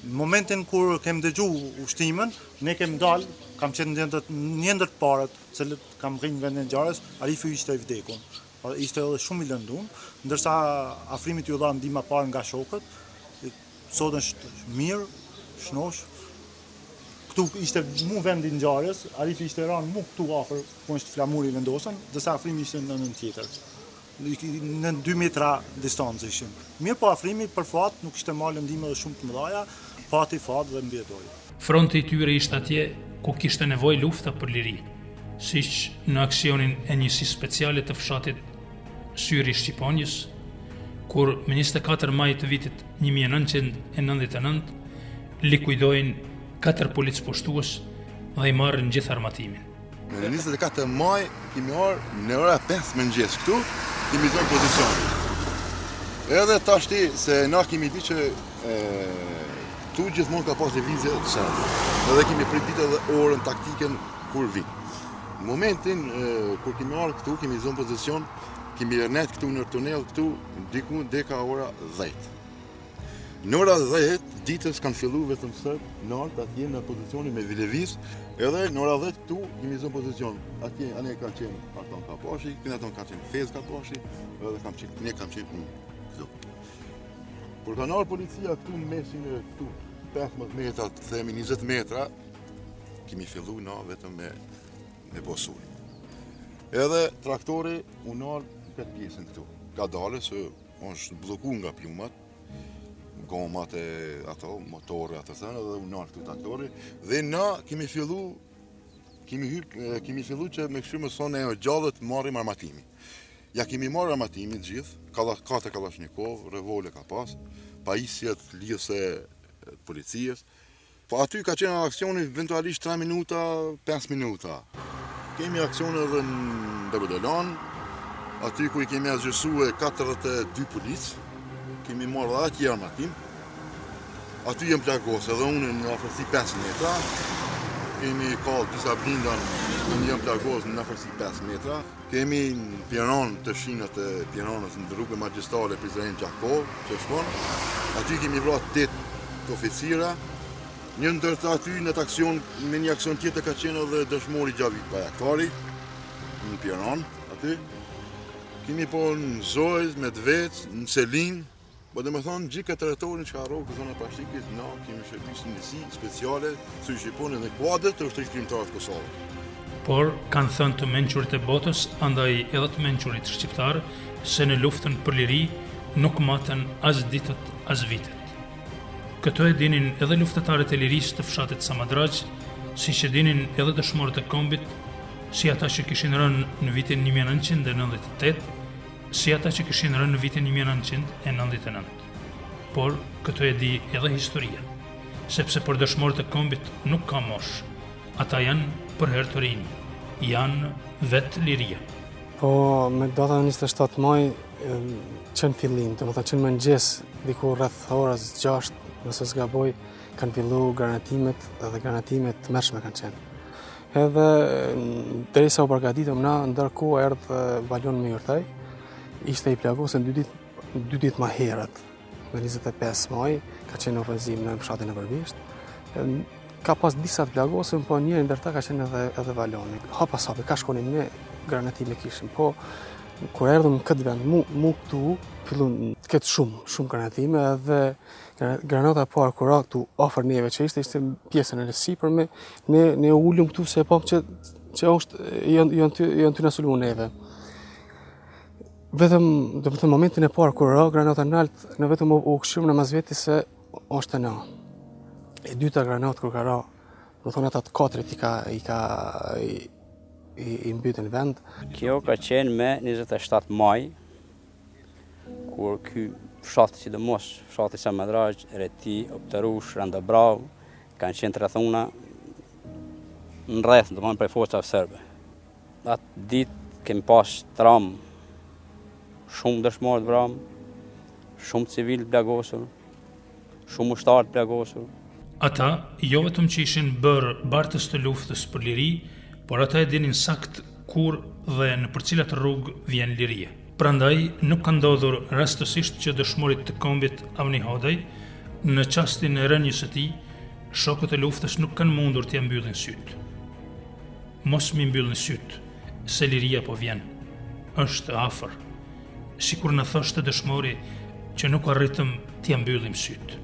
Në momentin kur kem dëgju ushtimin, ne kem dalë, kam qenë një ndër të parët, cilët kam rrinë vendin ngjarjes, Arifi ishte i vdekur. Ishte edhe shumë i lëndun, ndërsa Afrimit ju dha ndihmë parë nga shokët, sot është mirë, shnosh. Këtu ishte mu vendi ngjarjes, Arifi ishte rënë mu këtu afër ku është flamuri vendosën, ndërsa Afrimi ishte në anën tjetër. Në 2 metra distancë ishin. Mirë po Afrimi për fat nuk ishte marrë ndihmë edhe shumë të mëdha, pati fat dhe mbijetoi. Fronti i tyre ishte atje ku kishte nevojë lufta për liri, siç në aksionin e njësisë speciale të fshatit Syri Shqiponjës, kur më 24 maj të vitit 1999 likuidojnë 4 polic poshtues dhe i marrin gjithë armatimin. Në 24 maj kemi orë në ora 5 mëngjes këtu, kemi zonë pozicionit. Edhe tashti se na kemi di që tu gjithmonë ka pas lëvizje të sërë. Edhe kemi preditë edhe orën taktiken kur vit. Në momentin kur kemi orë këtu, kemi zonë pozicion, kemi rnet këtu në tunel këtu, diku deka ora 10. Në ora 10, ditës kanë fillu vetëm sërbë në artë atje në pozicionin me vileviz, edhe në ora 10 këtu kemi zonë pozicion. Atje ane kanë qenë Arton Kapashi, kënaton kanë qenë Fez Kapashi, edhe ne kam qenë këtu. Kur kanë arë policia këtu në mesin e këtu 15 metra, të themi 20 metra, kemi fillu na vetëm me bosull. Edhe traktori unar këtë pjesën këtu. Ka dale se është bloku nga pjumat, gomat e ato, motore ato thënë, edhe unar këtu traktori. Dhe na kemi fillu që me kështu më thonë e gjallët marrim armatimi. Ja kemi marrë armatimin gjithë, 4 Kalashnikov, revole ka pas, pajisjet lidhëse policijës. Po aty ka qenë aksioni eventualisht 3 minuta, 5 minuta. Kemi aksion edhe në Debëdelan, aty ku i kemi azgjësue 42 policë, kemi marrë dhe atje armatim. Aty jem plagos edhe unë në afërsi 5 metra, kemi kallë disa blinda në jem plagos në afërsi 5 metra. Kemi në Piran të shinët e Piranës në rrugë Magjistare Prizren Gjakov, që shkon. Aty kemi vratë 8 oficira. Një ndër të aty në aksion, me një aksion tjetër ka qenë edhe dëshmori Gjavit Bajaktari, në Piran, aty. Kemi po në Zojz, Medvec, në Selin, po dhe me thonë gjithë këtë teritorin që ka rogë këtë zona Pashtikit, na kemi shërpisë njësi speciale, së Shqiponi dhe kuadrët të ushtrisht krimtarët Kosovë. Por kanë thënë të menqurit e botës, andaj edhe të menqurit shqiptar, se në luftën për liri nuk maten as ditët, as vitet. Këto e dinin edhe luftetarët e lirisë të fshatit Samadraq, si që dinin edhe dëshmorët e kombit, si ata që kishin rënë në vitin 1998, si ata që kishin rënë në vitin 1999. Por këto e di edhe historia, sepse për dëshmorët e kombit nuk ka mosh. Ata janë për herë të rinj, janë vetë liria. Po me data 27 maj qenë fillim, të më ta qenë mëngjes, diku rreth orës 6, nëse s'gaboj, kanë fillu granatimet dhe granatimet të mërshme kanë qenë. Edhe derisa u përgatitëm na, ndërkohë erdhë Valion me Jurtaj, ishte i plagosën 2 ditë më herët, në 25 maj, ka qenë ofenzim në fshatin e Vërbisht. Ka pas disa të plagosën, po njëri ndër ta ka qenë edhe Valioni. Hapa sapi, ka shkonin me granatime kishim, po kur erdhëm këtë vend, mu këtu, fillun të ketë shumë granatime dhe granata parë kur ra këtu afër neve që ishte pjesën e sipërme, ne ulëm këtu se pam që janë ty na sulmu neve. Vetëm në momentin e parë kur ra granata nalt, ne vetëm u këshirëm në mazveti se është na. E dyta granat kur ka ra, do thonë ata të katërit i mbytën vend. Kjo ka qenë me 27 maj, kur ky fshati sidomos, fshati Samadraq, Reti, Opterush, Randabrau, kanë qenë të rrethuna në rreth, do të prej forcave serbe. Atë ditë kemi pas tram, shumë dëshmorë të vram, shumë civil të plagosur, shumë ushtarë të plagosur. Ata jo vetëm që ishin bërë bartës të luftës për liri, por ata e dinin sakt kur dhe në për cilat rrugë vjen liria. Prandaj nuk ka ndodhur rastësisht që dëshmorit të kombit Avni Hodaj, në çastin e rënjes së tij, shokët e luftës nuk kanë mundur t'ia mbyllin syt. Mos mi mbyllin syt, se liria po vjen. Është afër. Sikur na thoshte dëshmori që nuk arritëm t'ia mbyllim syt.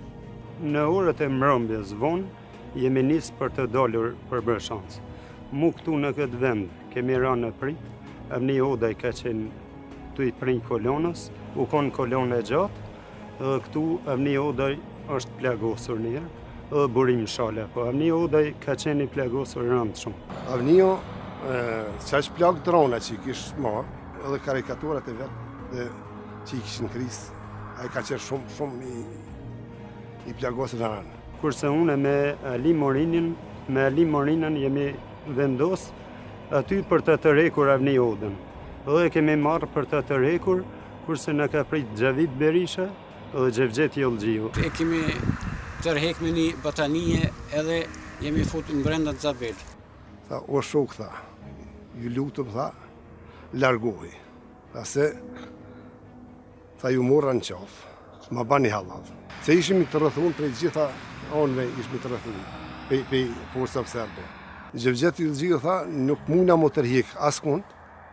Në orët e mbrëmjes vonë jemi nis për të dolur për Breshancë. Mu këtu në këtë vend kemi rënë në prit, Avni Hodaj ka qenë tu i prinj kolonës, u konë kolonë e gjatë, dhe këtu Avni Hodaj është plagosur njërë, dhe burim shala, po Avni Hodaj ka qenë i plagosur rëndë shumë. Avnio, që është plagë drona që i kishë marë, edhe karikaturat e vetë dhe që i kishë në krisë, a i ka qenë shumë i plagosur rëndë. Kurse une me Ali Morinën jemi vendos aty për të tërhekur Avni Hodën. Dhe kemi marrë për të tërhekur, kurse në ka prit Xhavid Berisha dhe Xhevxhet Jollxhiu. E kemi tërhek me një batanije edhe jemi futur në brenda të Zabel. Tha, o shok, tha, ju lutëm, tha, largohi. Tha se, tha, ju morra në qafë, ma bani halal. Se ishim i të rrëthun prej gjitha onve, ishim i të rrëthun, pej forca serbe. Xhevxhet Jollxhiu tha, nuk muna mo tërhek askund,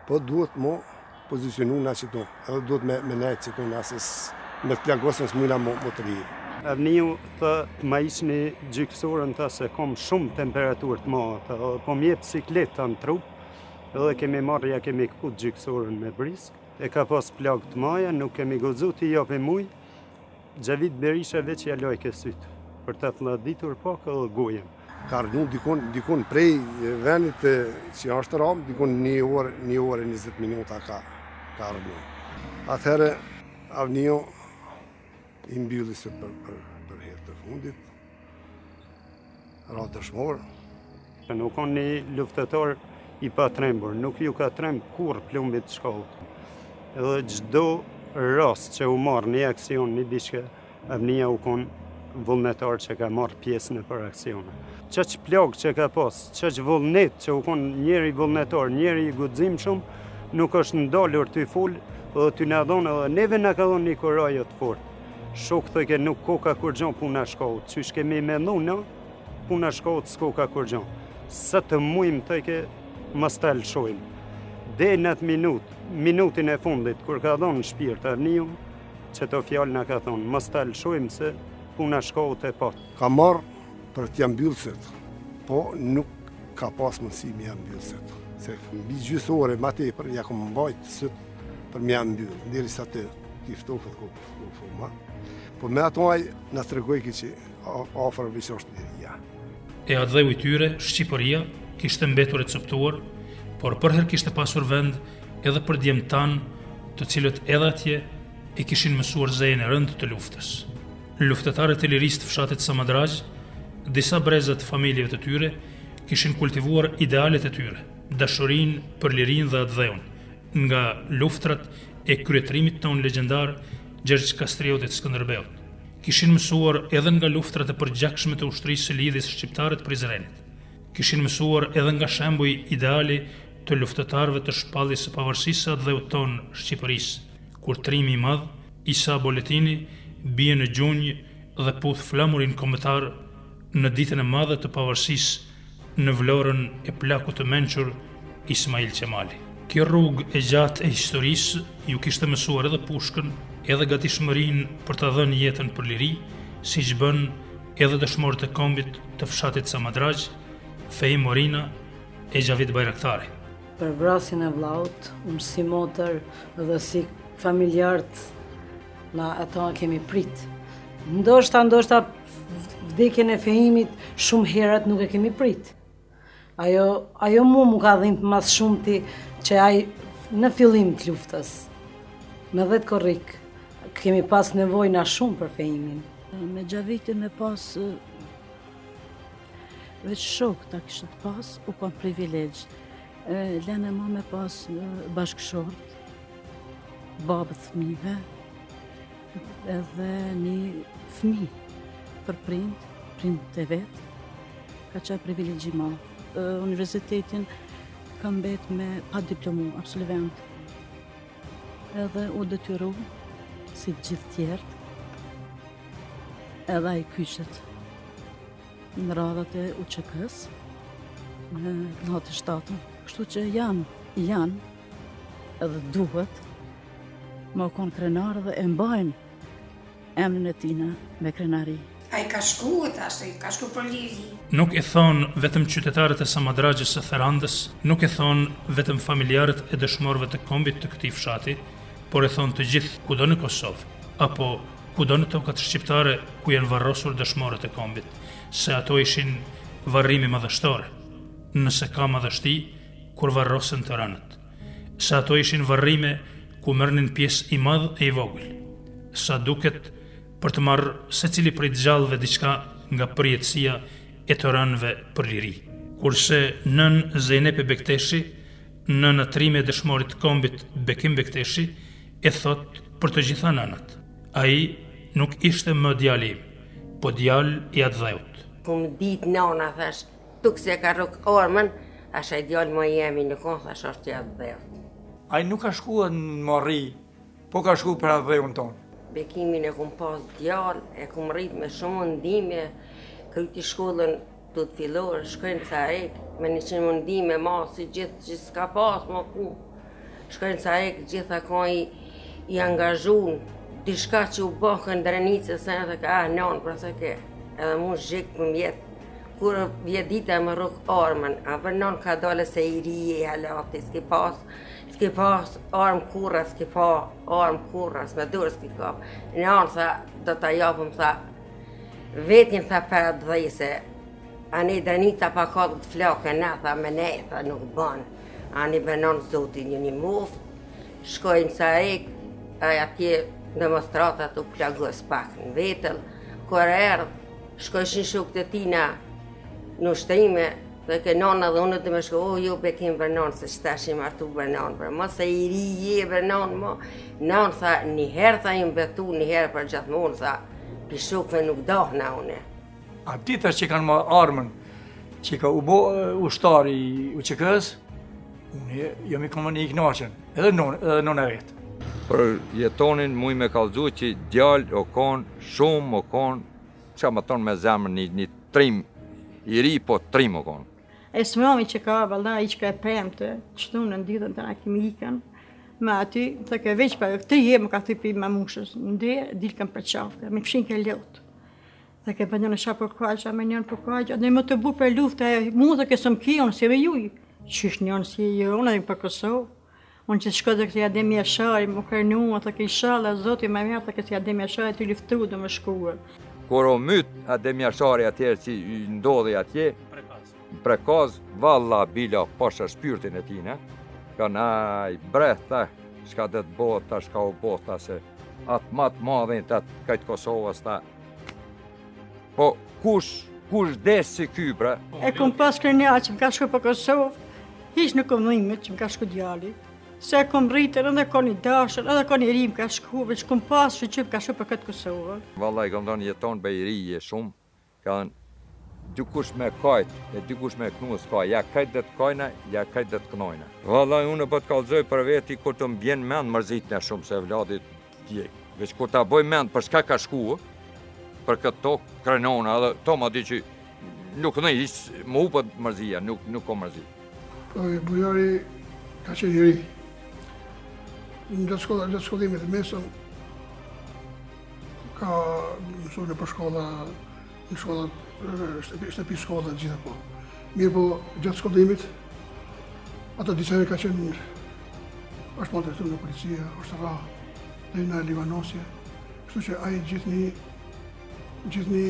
po duhet mo pozicionu nga që tu, edhe duhet me nejtë që tu nga me të plagosën së muna mo tërhek. Avniu tha, ma ishni gjykësorën tha se kom shumë temperaturë të ma, po mjep siklet të në trup, edhe kemi marrë, ja kemi këput gjykësorën me brisk, e ka pas plagë të maja, nuk kemi gozu t'i jope muj, Xhavid Berisha veç ja lojke sytë, për të thlladitur pak edhe gojen. Ka rënu dikun prej venit që është ramë, dikun një orë 20 minuta ka rënu. Atëherë, Avnio i mbylli se për herë të fundit, ra dëshmorë. Nuk konë një luftetar i pa trembur, nuk ju ka tremb kur plumbit shkallët. Edhe gjdo rast që u marrë një aksion, një dishke, Avnia u konë vullnetar që ka marrë pjesë në për aksione. Qaq plagë që ka pas, qaq vullnet që u konë njeri vullnetar, njeri i gudzim shumë, nuk është ndalur të i full dhe të në dhonë edhe neve në ka dhonë një korajë të fort. Shok thëke nuk koka kur gjon puna shkaut, që shkemi me dhuna, puna shkaut s'koka kur gjon. Sa të mujmë thëke më stalë shojmë. Dhe në atë minutin e fundit, kur ka dhonë shpirt Avniu, që të fjallë në ka thonë, më stalë shojmë se puna shkaut e pat. Ka marrë për t'ja mbyllësit, po nuk ka pas mundësi me jam mbyllësit. Se mbi gjysore, ma tepër, ja kom mbajtë sët për me jam mbyllë, ndiri sa të tiftofët ku fuma. Po me ato aj në të regoj ki që afer vëqë është liria. E adheu i tyre, Shqipëria, kishte mbetur e coptuar, por përher kishte pasur vend edhe për djemtan, të cilët edhe atje e kishin mësuar zejën e rënd të luftës. Luftetarët e lirisë të fshatit Samadraj, disa brezat familjeve të tyre, kishin kultivuar idealet e tyre, dashurin për lirin dhe adheun, nga luftrat e kryetërimit tonë legjendar Gjergj Kastriotit Skënderbeut. Kishin mësuar edhe nga luftrat e përgjakshme të ushtrisë së lidhjes shqiptare të Prizrenit. Kishin mësuar edhe nga shembuj ideali të luftëtarëve të shpalljes së pavarësisë së adheut tonë Shqipërisë, kur trimi i madh, Isa Boletini, bie në gjunjë dhe puth flamurin kombëtar në ditën e madhe të pavarësisë në Vlorën e plakut të mençur Ismail Qemali. Kjo rrugë e gjatë e historisë ju kishte mësuar edhe Pushkën, edhe gatishmërinë për të dhënë jetën për liri, siç bën edhe dëshmorët e kombit të fshatit Samadraj, Fehim Morina e Xhavid Bajraktari. Për vrasjen e vllaut, unë si motër dhe si familjarët, na ato kemi prit. Ndoshta vdekjen e Fehimit shumë herët nuk e kemi prit. Ajo mu ka dhimbë mas shumëti që ai në fillim të luftës, me 10 korrik, kemi pas nevojë na shumë për Fehimin. Me Xhavidin me pas veç shok ta kishte pas, u kam privilegj. Lene ma me pas bashkëshort, babët fëmijëve, edhe një fëmijë për prind e vetë, ka qenë privilegji ma. Universitetin kam bet me pa diplomu, absolvent. Edhe u detyru, si gjithë tjertë, edhe ai kyqet në radhat e UÇK-s, në natë 7. Kështu që janë edhe duhet më konë krenar dhe e mbajnë emrin e tina me krenari. A i ka shku ka shku për liri. Nuk e thonë vetëm qytetarët e Samadragjës së Therandës, nuk e thonë vetëm familjarët e dëshmorëve të kombit të këtij fshati, por e thonë të gjithë kudo në Kosovë, apo kudo në tokat shqiptare ku janë varrosur dëshmorët e kombit, se ato ishin varrimi madhështore, nëse ka madhështi, kur varrosen të rënët, se ato ishin varrime ku mërnin pjesë i madh e i vogël, sa duket për të marrë secili prej gjallëve diçka nga përjetësia e të rënëve për liri. Kurse nën Zejnepe Bekteshi, nën atrime e dëshmorit kombit Bekim Bekteshi, e thot për të gjitha nënat. Ai nuk ishte më djali im, po djal i atë dheut. Kum dit nana, thash, tuk se ka ruk ormën, thash ai djal më jemi në konë, thash është i atë dheut. Ai nuk ka shkuar në Marri, po ka shkuar për atë dheun tonë. Bekimin e kum pas djal, e kum rrit me shumë ndime, kryti shkollën të fillore, shkojnë Carek, me 100 mundime ma, si gjithë s'ka pas, ma ku. Shkojnë Carek, gjitha ka i angazhun, dishka që u bëhën drenicës, se në të ka nanë, për se ke, edhe mu zhikë për mjetë, kur vjet dita më rukë armën, a për nanë ka dole se i rije, i halati, s'ki pas armë kurra, s'ki pa armë kurra, s'me dur s'ki ka. Nanë, tha, do t'a japëm, tha, vetin, tha, për atë dhejse, a një drenica pa ka të flake, na, tha, me ne, tha, nuk banë, a një benon zotin një muft, shkojnë Carek, atje demonstratat u plagës pak në vetël, kër erdhë, shkojshin shukët e tina në shtrime, dhe ke nona dhe unë të me shko, jo Bekim Vernon, se që tash i martu Vernon, mos se i ri je Vernon, nanë tha, njëherë tha i mbetu, njëherë për gjithmonë, tha, pi shukëve nuk dohna une. A ditër që kanë marrë armën, që ka u bo ushtari i UÇK-s, unë jam i komën i knaqen, edhe nona vetë. Për jetonin muj me kallëzu që djallë o konë, shumë o konë, që më tonë me zemër një trim, i ri po trim o konë. E smami që ka valda i që ka e premte, qëtu në ndidhën të na kemi ikën, me aty, të ke veç për këtë jemë ka të pi me mushës, ndje, dilë për qafë, me pëshin ke ljotë. Dhe ke për njën e shapër kajqa, me njën për kajqa, dhe më të bu për luftë, mu dhe ke sëmë kion, si me juj, qysh njën si jonë, dhe për Kosovë. Unë që të shko dhe këtë Ademi Ashari, më kërnu, të ke ishala, zoti me mërë, të këtë Ademi Ashari të luftu dhe më shkuar. Kur o mytë Ademi Ashari atjerë që ndodhi atje, prekaz, valla bila pasha shpyrtin e tine, ka naj brehta, shka dhe të bota, shka u bota, se atë matë madhin të atë kajtë Kosovës ta. Po, kush desë si ky, bre? E kom pas kërnja që më ka shku për Kosovë, hiq në komimit që më ka shku djali. Se kom rritër, edhe ka një dashër, edhe ka një rim ka shku, veç kom pas që që më ka shku për këtë Kosovë. Valla i kom thonë jeton bejrije shumë, ka dhënë dykush me kajt, e dykush me knus ka, ja kajt dhe të kajna, ja kajt dhe të knojna. Valla unë po të kallëzoj për veti, kur të më bjen mend mërzitne shumë se vladit djek. Veç kur ta boj mend për shka ka shku, për këtë tokë krenona, edhe to ma di që nuk në isë, më upët mërzia, nuk ko mërzi. Bujari ka qenë i ri. Në gjatë shkollimit e mesëm, ka mësuar në për shkolla, në shkolla, shtëpi shkolla gjitha po. Mirë po, gjatë shkollimit, ato disajve ka qenë, është më të rëtu në policia, është ra, dhe në Livanosje, kështu që aji gjithni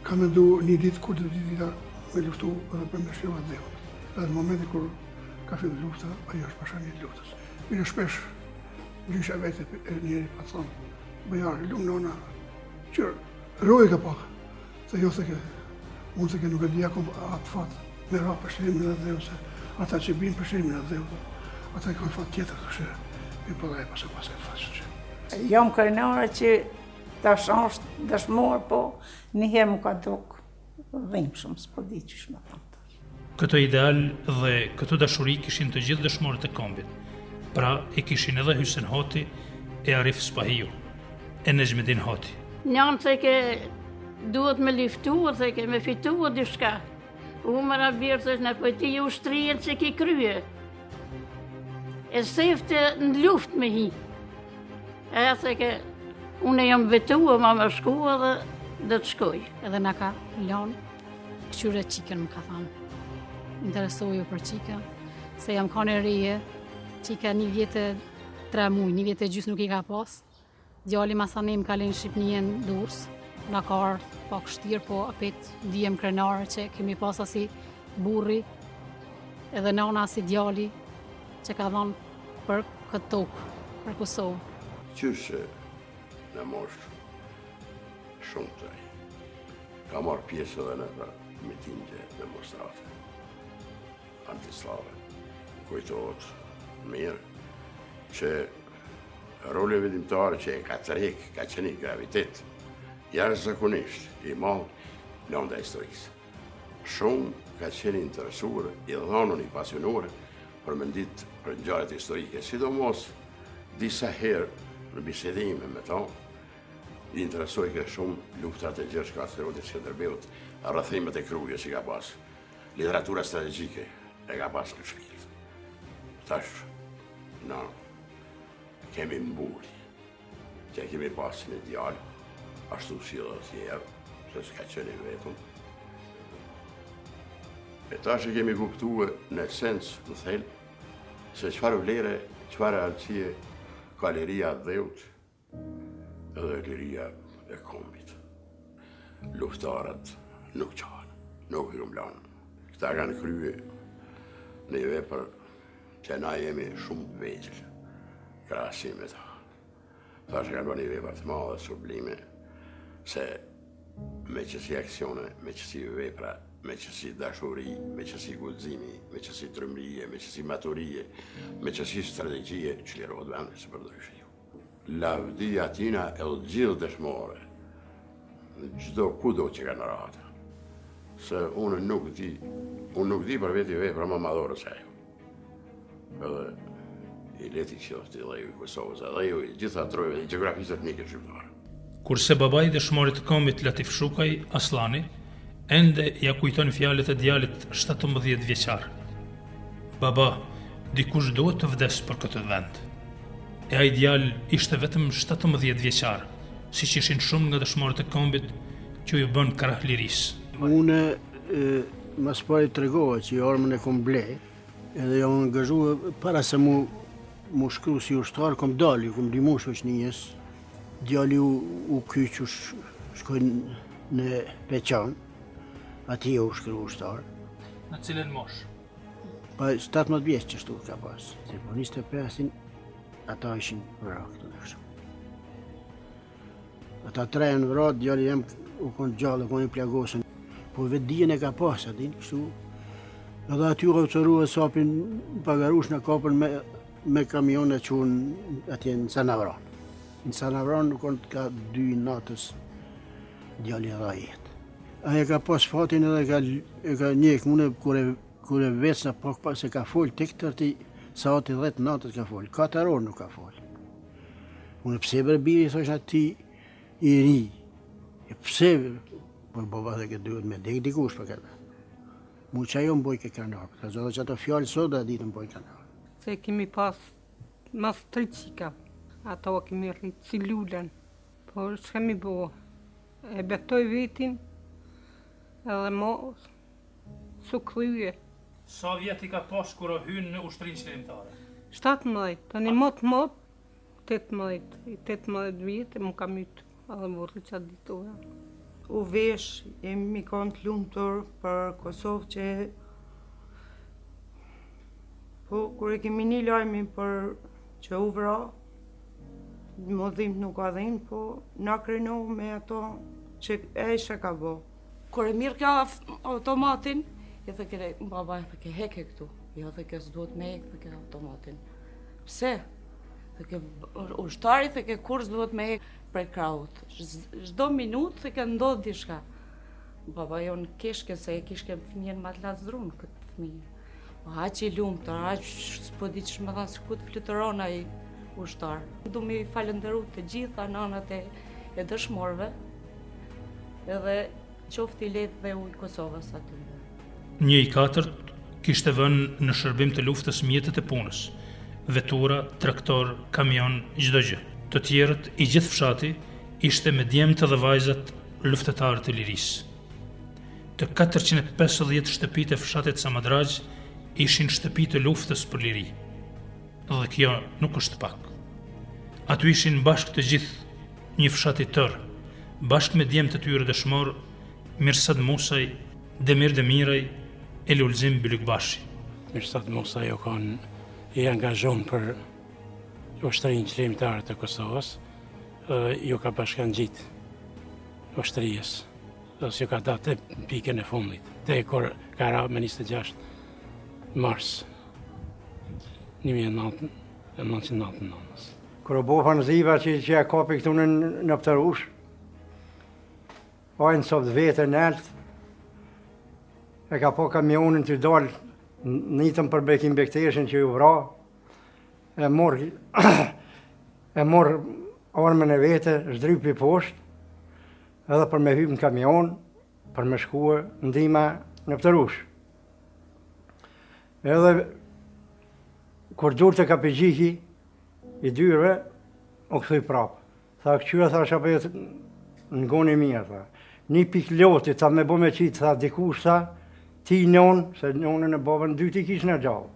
ka mendu një ditë kur të dita me luftu edhe për me shqiva dhe dhehut. Edhe në momenti kur ka fillu lufta, ajo është pasha një luftës. Mire shpesh, gjysha vete e njeri pa thonë, bëjarë, lumë nona, që rojë ka pak, se jo se ke Unë të ke nuk e dhja kom atë fatë me ra përshirimin e dheu, se ata që binë përshirimin e dheu, ata e kanë fatë tjetër të shë, mi përgaj pasë e fatë që. Jam krenare që tash është dëshmor, po njëherë më ka duk dhimë shumë, s'po di që shme thamë. Këto ideal dhe këto dashuri kishin të gjithë dëshmorët e kombit, pra e kishin edhe Hysen Hoti e Arif Spahiu, e Nejmedin Hoti. Njanë se ke duhet me liftuar, se ke me fituar dishka. Umëra birë se në pëti ju shtrijet që ki krye. E sefte në luft me hi. E se ke unë jam vetua ma më shkua dhe të shkoj. Edhe na ka lanë, këqyre qikën më ka thanë. Interesoju për qika, se jam kane reje, qika 1 vjetë 3 muj, 1 vjetë gjysë nuk I ka pas. Djali masanim ka lenë Shqipnien Durës, na ka ardhë pa kështirë, po apet dijem krenare që kemi pas asi burri, edhe nana asi djali që ka dhanë për këtë tokë, për Kosovë. Qyshë në moshë shumë të ka marrë pjesë edhe në pra mitingje demonstrate antislave. Kujtohet mirë që roli vendimtare që e ka tërhek, ka qenë gravitet, jashtëzakonisht I madh në onda historisë. Shumë ka qenë interesuar I dhënën I pasionuar për me ditë për ngjarjet historike, sidomos disa herë në bisedime me ta, I interesoi ka shumë luftat e gjerë shkatërotit Skënderbeut, rrëthimet e kruje që ka pas, literatura strategjike e ka pas në shpirt. Tash, na kemi mbuli, që kemi pas një djalë, ashtu si edhe tjerë, se s'ka qenë I vetëm. E tash e kemi kuptuar në esencë, në thellë, se çfarë vlere, çfarë arësie ka liria e dheut, edhe liria e kombit. Luftarët nuk qanë, nuk I rumblanë. Këta kanë krye në I vepër që na jemi shumë vegjël, krahasim me ta. Tash kanë bërë një vepër të madhe, sublime, se me qësi aksione, me qësi vepra, me qësi dashuri, me qësi guximi, me qësi trymërije, me qësi maturie, me qësi strategjie, që lirohet vendi se përdojshë ju. Lavdia tina e gjithë dëshmore, gjdo kudo që kanë rata. Se unë nuk di për veti vepra më madhore se ajo. Edhe I leti që është I dheju I Kosovës, edhe ju I gjitha trojve I geografisë etnike shqiptare. Kurse babai dëshmorit të kombit Latif Shukaj, Aslani, ende ja kujton fjalët e djalit 17 vjeçar. Baba, dikush duhet të vdes për këtë vend. E ai djal ishte vetëm 17 vjeçar, siç ishin shumë nga dëshmorët e kombit që ju bën krah lirisë. Unë mas pari tregova që armën e kom ble, edhe jam angazhuar para se mu shkru si ushtar, kom dali, kom ndihmu shoqënisë. Djali u kyç u shkoi në Peçan, atje u shkru ushtar. Në cilën mosh? Pa 17 vjeç që shtu ka pas. Se po 25-in ata ishin vrarë këtu në shumë. Ata 3 në vrarë, djali jem u konë gjallë, u konë I plagosën. Po vetë dijen e ka pas, atin, kështu. Edhe aty u qërua sapin pagarush në kapën me kamione që unë atje në Sanavran. Në Sanavran nuk konë ka 2 natës djali edhe jetë. Aja ka pas fatin edhe e ka njek, mune kure vecna pak se ka folë, tek tërti sa ati 10 natës ka folë, 4 orë nuk ka folë. Unë pse bërë thosh ati I ri, pse, por baba dhe këtë duhet me dek dikush për këtë. Mu që ajo më boj ke kranar, ka zonë që ato fjallë sot dhe ditë më boj kranar. Se kemi pas mas 3 qika, ato kemi rritë si lullen, por s'kemi bo, e betoj vetin, edhe mos, su kryje. Sa vjet I ka pas kur hyn në ushtrinë qeverimtare? 17, tani mot 18 vjetë, më kam ytë, edhe më rritë qatë ditora. U vesh, jemi kanë të lumtur për Kosovë që po kur e kemi një lajmin për që u vra, më dhimt nuk ka dhimt, po na krenohu me ato që e isha ka bo. Kur e mirë ka automatin, i dhe kere, baba, dhe ke heke këtu. Jo, dhe ke s'duhet me hek dhe ke automatin. Pse? Dhe ke ushtari, dhe ke kur s'duhet me hek prej kraut. Çdo minutë dhe ke ndodh diçka. Baba jonë kishke, se e kishke fëmijën ma të lasdrun këtë fëmijë. Aq i lumtur, aq s'po di ç'më tha se ku të fluturon ai ushtar. Du mi falenderu të gjitha nanat e dëshmorëve, edhe qofti lehtë dhe ujë Kosovës aty. 1/4 kishte vënë në shërbim të luftës mjetet e punës, vetura, traktor, kamion, çdo gjë. Të tjerët, i gjithë fshati, ishte me djemtë dhe vajzat luftetarë të lirisë. Të 450 shtëpitë e fshatit Samadraq ishin shtëpi të luftës për liri. Dhe kjo nuk është pak. Aty ishin bashkë të gjithë, një fshat i tërë, bashkë me djemtë të tyre dëshmorë, Mirsad Musaj, Demir Demiraj e Lulzim Bylykbashi. Mirsad Musaj i angazhon për ushtërinë qëllimtare të Kosovës, ju ka bashkangjit ushtërisë, dhe s'ju ka datë pikën e fundit, te kur ka ra me 26 mars 1999. Kër u bo fanziva që e kapi këtu në Ptarush, ajnë sot vete në altë, e ka po kamionin të dalë, nitëm për Bekim Bektashin që ju vra, e mor armën e vete, zdrypi poshtë, edhe për me hypë në kamion, për me shkue ndihma në Ptarush. Edhe kur dur të kapigjiki i dyrëve, o këthuj prapë. Tha, këqyra, tha, shapet në goni mirë, tha. Një pik loti, tha, me bo me qitë, tha, dikush, tha, ti njonë, se njonën e babën, dyti kishë në gjallë.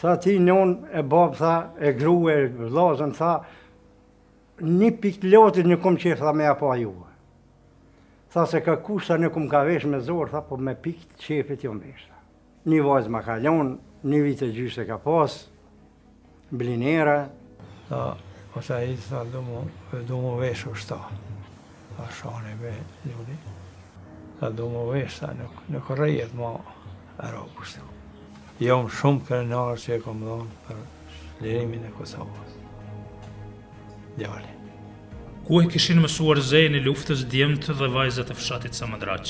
Tha, ti njonë e babë, tha, e gru e vlazën, tha, një pik loti në kom qef, tha, me apo a juve. Tha, se ka kush, tha, në kom ka vesh me zorë, tha, po me pik qefit jo mbesh, tha. Një vajzë ma kalon, një vit e gjysë e ka pas, blinera. Tha, ose a i tha, du mu vesh u shta. Tha, shani me ljudi. Tha, du mu vesh, tha, në korrejet ma e robushtu. Jam shumë krenarë që e kom dhonë për lirimin e Kosovës. Djali. Ku e kishin mësuar zejën e luftës djemtë dhe vajzat e fshatit Samadraq?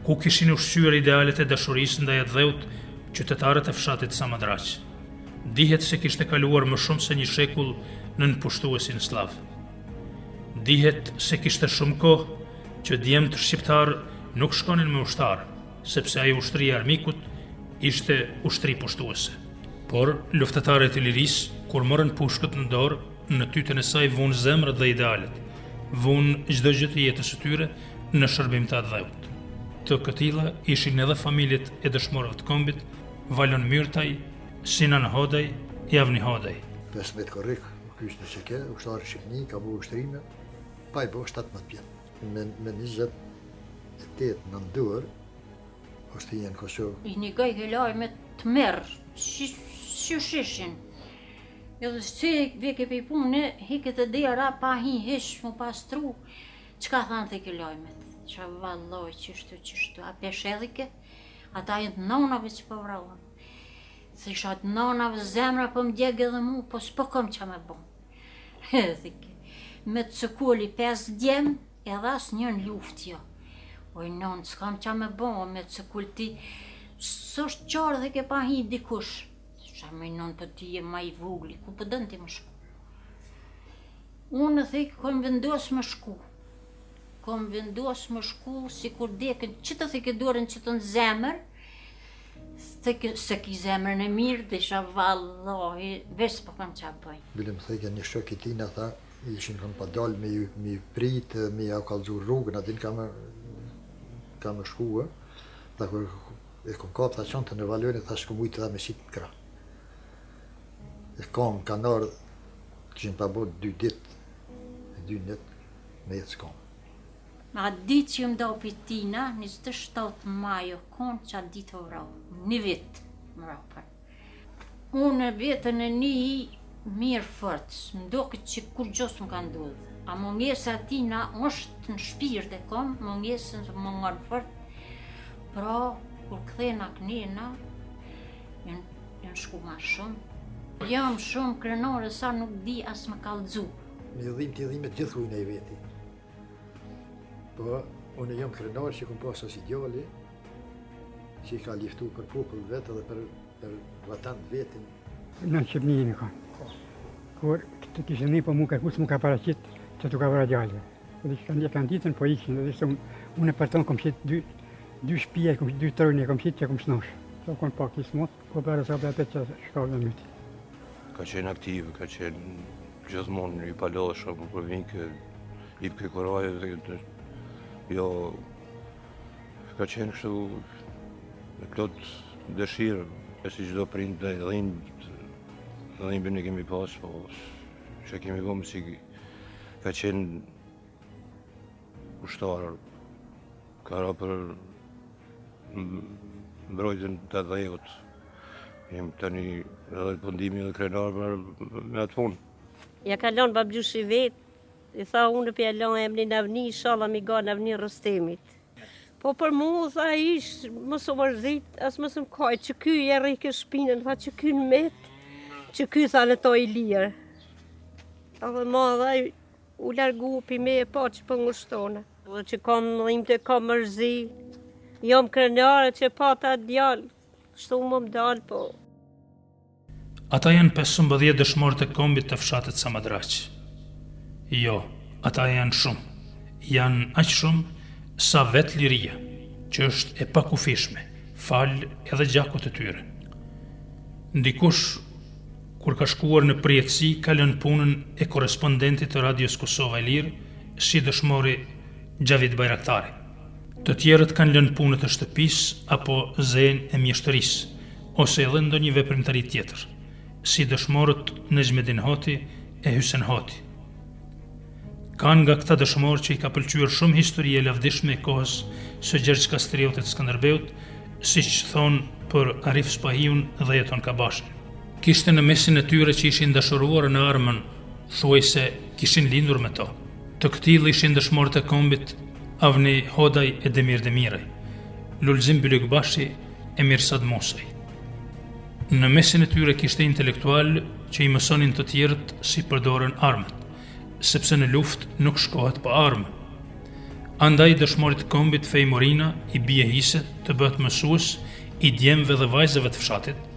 Ku kishin ushqyer idealet e dashurisë ndaj dheut qytetarët e fshatit Samadraq? Dihet se kishte kaluar më shumë se një shekull në nënpushtuesin slav. Dihet se kishte shumë kohë që djemtë shqiptar nuk shkonin me ushtar, sepse ai ushtria e armikut ishte ushtri pushtuese. Por luftetarët e lirisë, kur morën pushkët në dorë, në tytën e saj vunë zemrat dhe idealet, vunë çdo gjë të jetës së tyre në shërbim të dheut. Të këtilla ishin edhe familjet e dëshmorëve të kombit, Valon Myrtaj, Sinan Hodaj, Javni Hodaj. 15 korrik, ky ishte çeke, ushtari Shqipni ka bu ushtrime, pa i bo 17 vjet. Me 28 në ndër, ushtria në Kosovë. I një gaj helaj me të merë, që shishin. Edhe që veke pe punë, hiket e dera, pa hi hish, mu pastru, qka thanë të helajmet? Qa valloj, qështu, a peshedhike, ata jenë të nonave që pëvrahën. Se isha të nonave zemra për më djegë edhe mu, po s'po kom qa me bon. Thike, me të cëkulli 5 djem, edhe as një në luft jo. Oj non, s'kam qa me bon, me të cëkull ti, s'është qarë dhe ke pa hi dikush. Qa me non të ti je ma i vugli, ku për dënë ti më shku. Unë thike, kom vendos më shku. Kom vendos më shku, si kur deken, që të thike dorën që të në zemër, se ki zemrën e mirë, dhe isha vallohi, vesh s'po kam qa bëj. Bilim thike një shok i tina, tha, ishin kanë pa dalë me pritë, me ja kalëzur rrugën, atin ka me shkuë, tha kur e kom kapë, tha qante në valonit, tha shku mujtë tha me qitë në kra. E kam kanë ardhë, kishin pa bërë 2 ditë, 2 net, me jetë s'kam. A ditë që më do për tina, 27 majo, konë që a ditë o vrau, 1 vit më rapër. Unë vetën e një mirë fërtës, më do këtë që kur gjosë më ka ndodhë. A mungesa tina është në shpirt e kom, mungesën që më ngërë fort, pra, kur këthena kënina, janë shku ma shumë. Jam shumë krenore sa nuk di as më kallëzu. Me dhim të dhimet gjithë hujnë e veti. Po, unë jam krenore që kom pasë as ideali, që i ka liftu për popull vetë dhe për vatant vetin. Në Shqipëni në ka. Kur të kishë një po mu kërkus mu ka paraqit që të ka vëra djallë. Dhe që kanë ditën po ikin, dhe që unë e për tonë kom qitë dy shpia, kom qitë dy tërën e kom qitë që kom shnosh. Që konë pak i smot, ko për sa për atë që shkallë në myti. Ka qenë aktiv, ka qenë gjithmonë i palodhshëm për vinkë, i përkurajë dhe jo, ka qenë kështu në plot dëshirë, e si çdo prind dhe dhimbën e kemi pas, po që kemi vëmë si ka qenë ushtarë, ka ra për mbrojtjen të dhejot. Jem tani edhe pëndimi dhe krenar me atë punë. Ja ka lanë babgjushi vetë, i tha unë për ja lanë emni në avni, shala mi ga në avni rëstemit. Po për mu, tha ish, mësë mërzit, asë mësë më kaj, që ky e rejke shpinën, tha që ky në metë, që ky tha në to i lirë. Tha dhe ma dhe u largu për me e pa që për ngushtone. Dhe që kam dhim të kam mërzi, jam krenare që pa ta djallë, shtu më dalë po. Ata janë 15 dëshmorët e kombit të fshatit Samadraq. Jo, ata janë shumë. Janë aq shumë sa vetë liria, që është e pakufishme, falë edhe gjakut e tyre. Ndikush, kur ka shkuar në përjetësi, ka lënë punën e korespondentit të Radios Kosova e Lirë, si dëshmori Xhavid Bajraktari. Të tjerët kanë lënë punët e shtëpisë apo zen e mjeshtërisë, ose edhe ndonjë veprimtari tjetër, si dëshmorët Nezmedin Hoti e Hysen Hoti. Kanë nga këta dëshmorë që i ka pëlqyer shumë histori e lavdishme e kohës së Gjergj Kastriotit të Skënderbeut, si që thonë për Arif Spahiun dhe Jeton Kabashin. Kishte në mesin e tyre që ishin dashuruar në armën, thuaj se kishin lindur me to. Të këtillë ishin dëshmorët e kombit Avni Hodaj e Demir Demiraj, Lulzim Bylykbashi e Mirsad Musaj. Në mesin e tyre kishte intelektual që i mësonin të tjerët si përdoren armët, sepse në luft nuk shkohet pa armë. Andaj dëshmorit kombit Fej Morina i bie hiset të bëhet mësues i djemve dhe vajzave të fshatit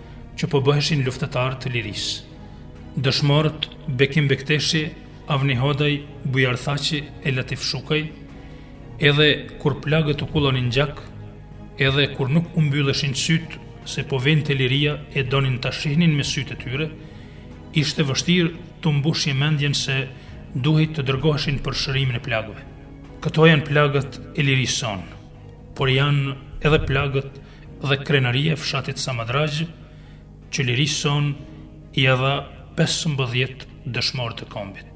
që po bëheshin luftetarë të lirisë. Dëshmorët Bekim Bekteshi, Avni Hodaj, Bujar Thaçi e Latif Shukaj, edhe kur plagët u kullonin gjak, edhe kur nuk u mbylleshin syt se po vjen te liria e donin ta shihnin me sytë e tyre, ishte vështirë të mbushje mendjen se duhet të dërgoheshin për shërimin e plagëve. Këto janë plagët e lirisë sonë, por janë edhe plagët dhe krenaria e fshatit Samadraq, që lirisë sonë i dha 15 dëshmorë të kombit.